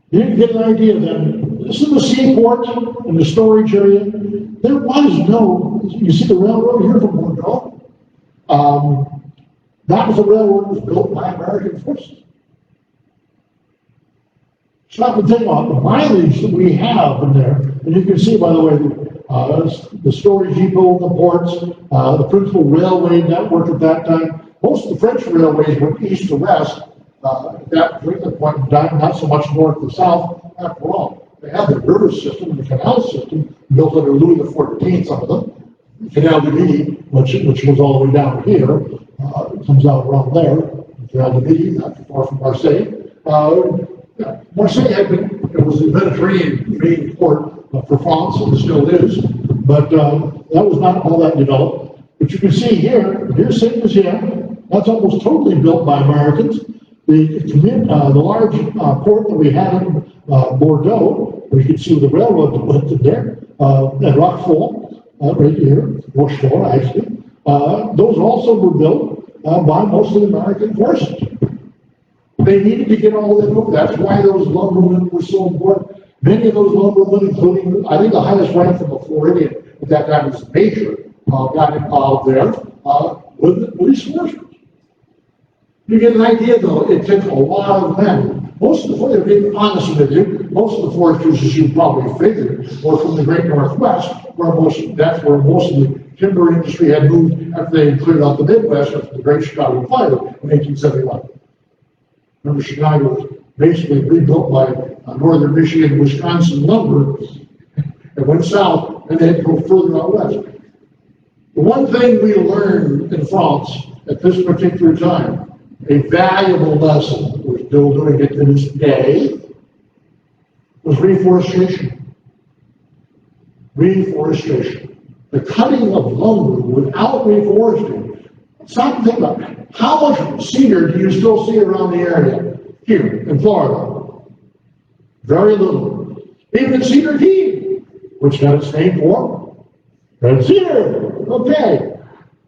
You can get an idea then. This is the seaport and the storage area. There was no, you see the railroad here from Bordeaux? That was a railroad that was built by American forces. Stop and think about the mileage that we have in there. And you can see, by the way, the storage depot, the ports, the principal railway network at that time. Most of the French railways were east to west. At that particular point in time, not so much north to south. After all, they had the river system and the canal system built under Louis XIV, some of them. Canal de Midi, which was all the way down here, it comes out around there. Canal de Midi, not far from Marseille. Marseille had been, it was the Mediterranean main port for France, and it still is, but that was not all that developed. But you can see here's Saint-Lucia. That's almost totally built by Americans. The large port that we had in Bordeaux, where you can see the railroad that went to there, at Roquefort, right here, Rochefort actually, those also were built by mostly American forces. They needed to get all that over. That's why those lumbermen were so important. Many of those lumbermen, including, I think the highest rank from a Floridian at that time was major, got involved there with these foresters. You get an idea, though, it took a lot of men. Most of the foresters, being honest with you, most of the foresters, as you probably figured, were from the Great Northwest, that's where most of the timber industry had moved after they had cleared out the Midwest after the Great Chicago Fire in 1871. Remember, Chicago was basically rebuilt by northern Michigan, Wisconsin lumber. It went south, and then it go further out west. The one thing we learned in France at this particular time, a valuable lesson, we're still doing it to this day, was reforestation. Reforestation. The cutting of lumber without reforesting. Stop and think about it. How much cedar do you still see around the area here in Florida? Very little. Even cedar tea, which got its name for red cedar. Okay.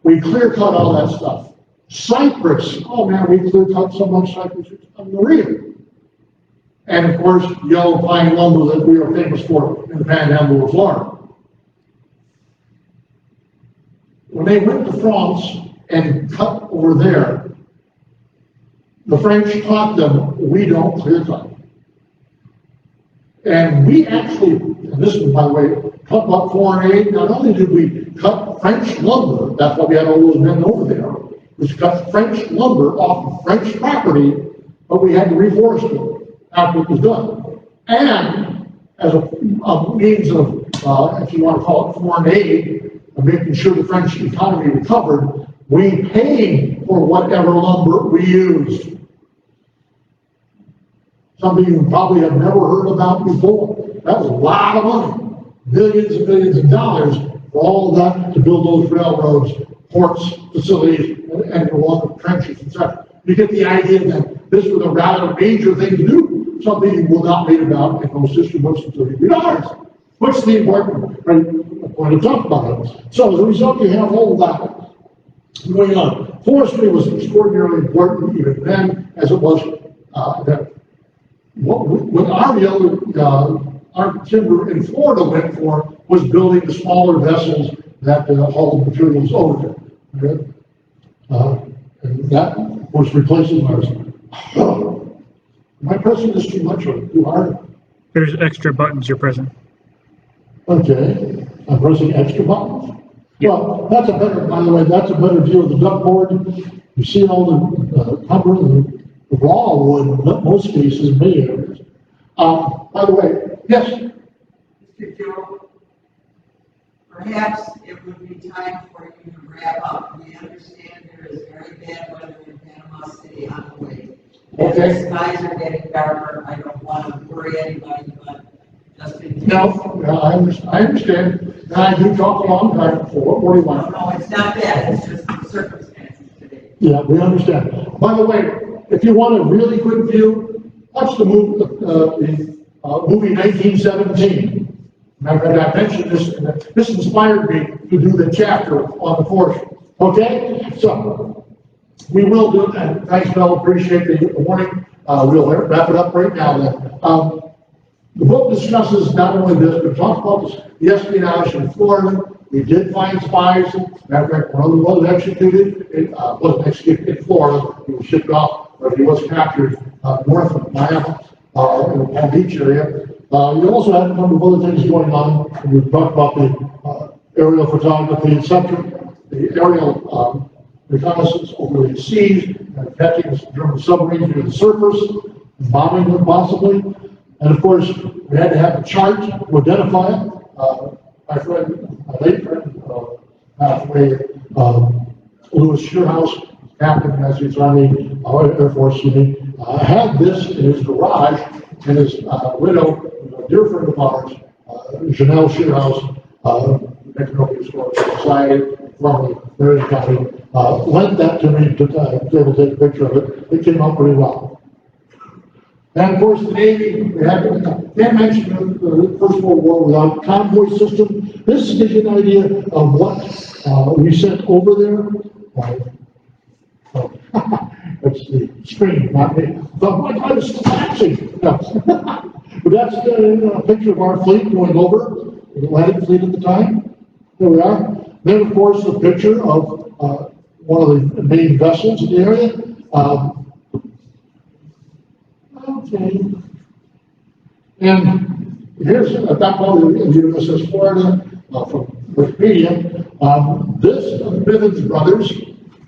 We clear cut all that stuff. Cypress, oh man, we clear cut so much cypress, it's unreal. And of course, yellow pine lumber that we are famous for in the Panhandle of Florida. When they went to France and cut over there, the French taught them, we don't clear cut. And we actually, and this was, by the way, cut about foreign aid. Not only did we cut French lumber, that's why we had all those men over there, was cut French lumber off of French property, but we had to reforest it after it was done. And as a means of, if you want to call it foreign aid, of making sure the French economy recovered, we paid for whatever lumber we used. Something you probably have never heard about before. That was a lot of money. Millions and millions of dollars for all of that to build those railroads, ports, facilities, and along the trenches, etc. You get the idea that this was a rather major thing to do, something you will not read about in most history books until you read ours. What's the important point to talk about it? So as a result, you have all of that going on. Forestry was extraordinarily important even then, as it was then. What our timber in Florida went for was building the smaller vessels that hauled materials over there. Okay? And that was replacing ours. Am I pressing this too much or too hard? There's extra buttons you're pressing. Okay, I'm pressing extra buttons. Yep. Well, that's a better, by the way, that's a better view of the duckboard. You see all the timber and the raw wood in most cases in many areas. By the way, yes? Mr. Joe, perhaps it would be time for you to wrap up. We understand there is very bad weather in Panama City on the way. Okay. The skies are getting darker. I don't want to worry anybody, but just in case. No, I understand. And I do talk a long time before. What do you want? No, it's not that. It's just the circumstances today. Yeah, we understand. By the way, if you want a really good view, watched the movie 1917. Matter of fact, I mentioned this, and this inspired me to do the chapter on the force. Okay, so we will do it, and thanks, Mel, appreciate the warning. We'll wrap it up right now then. The book discusses not only this, but talks about the espionage in Florida. We did find spies. Matter of fact, one of them was executed. Wasn't executed in Florida. He was shipped off, but he was captured north of Miami, in the Palm Beach area. You also had a number of other things going on. We talked about the aerial photography, etc. The aerial reconnaissance over the seas, catching German submarines near the surface, bombing them possibly. And of course, we had to have a chart to identify it. My late friend, halfway, Louis Shearhouse, captain, as he's on the Air Force Unit, had this in his garage, and his widow, a dear friend of ours, Janelle Shearhouse, Economic Historical Society, formerly Marion County, lent that to me to be able to take a picture of it. It came out pretty well. And of course, the Navy, we had, Dan mentioned the First World War without convoy system. This gives you an idea of what we sent over there. That's the screen, not me. But my God, it's collapsing. No. But that's a picture of our fleet going over, the Atlantic Fleet at the time. There we are. Then, of course, the picture of one of the main vessels in the area. Okay. And here's a background of the USS Florida from Wikipedia. This is the Bivens brothers,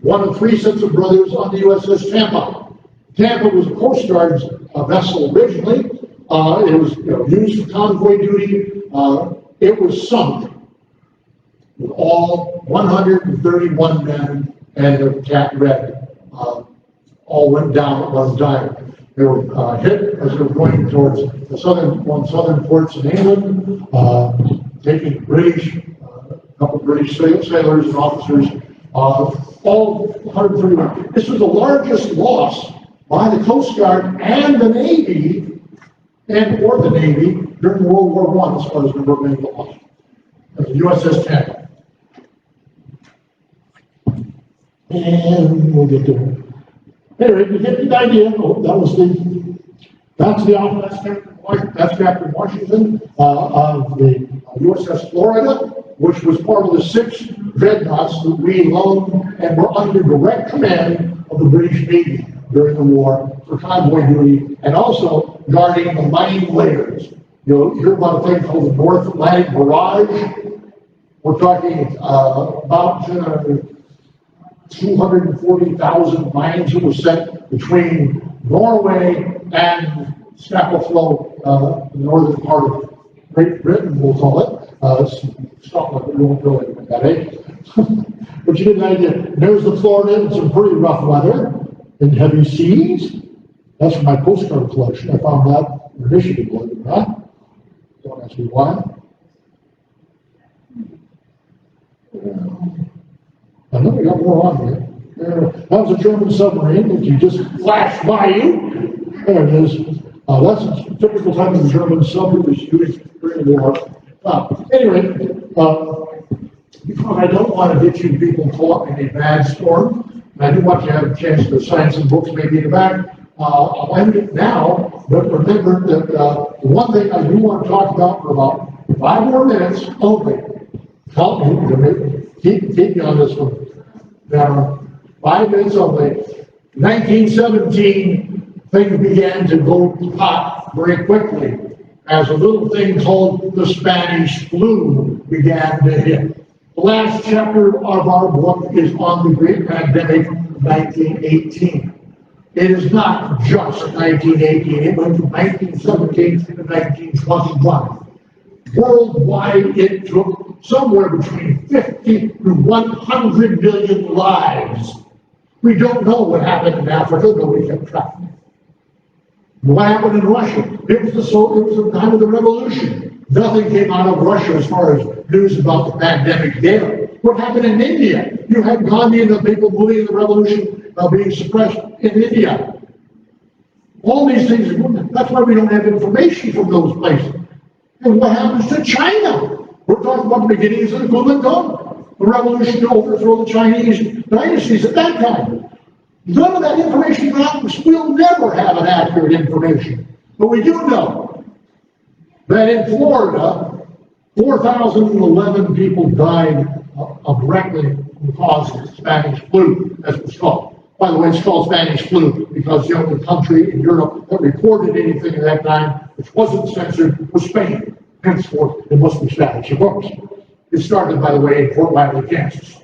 one of three sets of brothers on the USS Tampa. Tampa was a Coast Guard vessel originally. It was used for convoy duty. It was sunk with all 131 men and the cat red. All went down at one time. They were hit as they were going towards the southern ports in England, taking British, a couple of British sailors and officers, all 131. This was the largest loss by the Coast Guard and the Navy, or the Navy, during World War I, as far as number of men lost. The USS Tampa. And we'll get to it. Anyway, you get the idea. Oh, that's Captain Washington of the USS Florida, which was part of the 6 dreadnoughts that we loaned and were under direct command of the British Navy during the war for convoy duty and also guarding the mine layers. You'll hear about a thing called the North Atlantic Barrage. We're talking about 240,000 mines that were set between Norway and Scapa Flow, the northern part of Great Britain, we'll call it. Scotland, we won't go into that, eh? But you get an idea. There's the Florida, and some pretty rough weather and heavy seas. That's from my postcard collection. I found that in Michigan, believe it or not. Don't ask me why. I know we got more on here. That was a German submarine that you just flashed by you. There it is. That's a typical time of the German submarine was used during the war. Anyway, because I don't want to get you people caught in a bad storm, I do want you to have a chance to sign some books maybe in the back. I'll end it now, but remember that the one thing I do want to talk about for about 5 more minutes only. Help me, keep me on this one. Now, 5 minutes only. 1917, things began to go hot very quickly as a little thing called the Spanish flu began to hit. The last chapter of our book is on the great pandemic of 1918. It is not just 1918, it went from 1917 to 1921. Worldwide, it took somewhere between 50 to 100 million lives. We don't know what happened in Africa, nobody kept track. What happened in Russia? It was the time of the revolution. Nothing came out of Russia as far as news about the pandemic there. What happened in India? You had Gandhi and the people moving in the revolution being suppressed in India. All these things, that's why we don't have information from those places. And what happens to China? We're talking about the beginnings of the Kuomintang, the revolution to overthrow the Chinese dynasties at that time. None of that information we'll never have an accurate information. But we do know that in Florida, 4,011 people died directly from the cause of the Spanish flu, as it's called. By the way, it's called Spanish flu because the only country in Europe that reported anything at that time which wasn't censored was Spain. Henceforth, it must be Spanish, of course. It started, by the way, in Fort Riley, Kansas.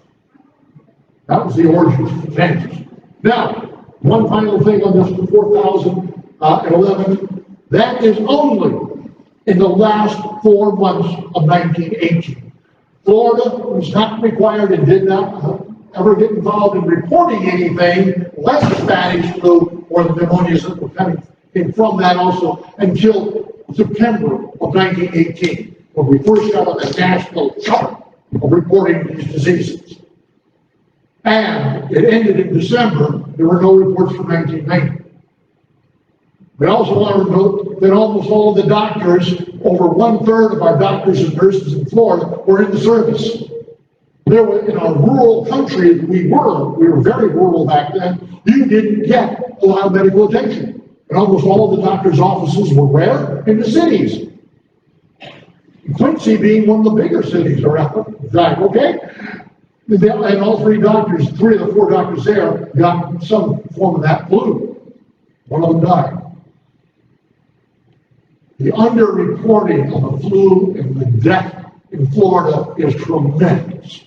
That was the origins of Kansas. Now, one final thing on this 4,011, that is only in the last 4 months of 1918. Florida was not required and did not ever get involved in reporting anything less the Spanish flu or the pneumonias that were coming from that also until September of 1918, when we first got on the national chart of reporting these diseases. And it ended in December. There were no reports for 1990. We also want to note that almost all of the doctors, over 1/3 of our doctors and nurses in Florida, were in the service. There were, in our rural country, we were very rural back then, you didn't get a lot of medical attention. And almost all of the doctors' offices were where? In the cities. Quincy being one of the bigger cities around, okay? And all three of the four doctors there got some form of that flu. One of them died. The underreporting of the flu and the death in Florida is tremendous.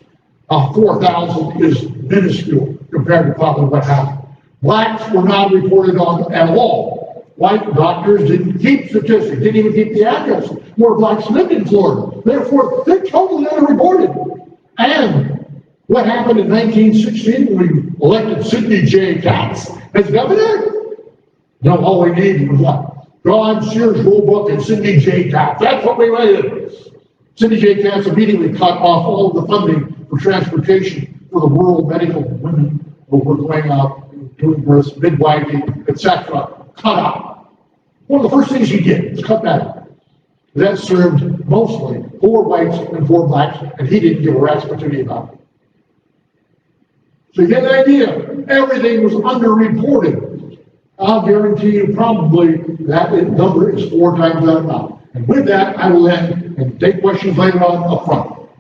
4,000 is minuscule compared to probably what happened. Blacks were not reported on at all. White doctors didn't keep statistics, didn't even keep the address where blacks lived in Florida. Therefore, they're totally underreported. And what happened in 1916 when we elected Sidney J. Katz as governor? No, all we needed was what? John Sears Roebuck and Sidney J. Katz. That's what we waited. Sidney J. Katz immediately cut off all of the funding for transportation for the rural medical women who were going out doing births, midwifing, etc. Cut out. One of the first things he did was cut that out. That served mostly poor whites and poor blacks, and he didn't give a rat's patootie about it. So you get an idea. Everything was underreported. I'll guarantee you probably that number is 4 times that amount. And with that, I will end and take questions later on up front.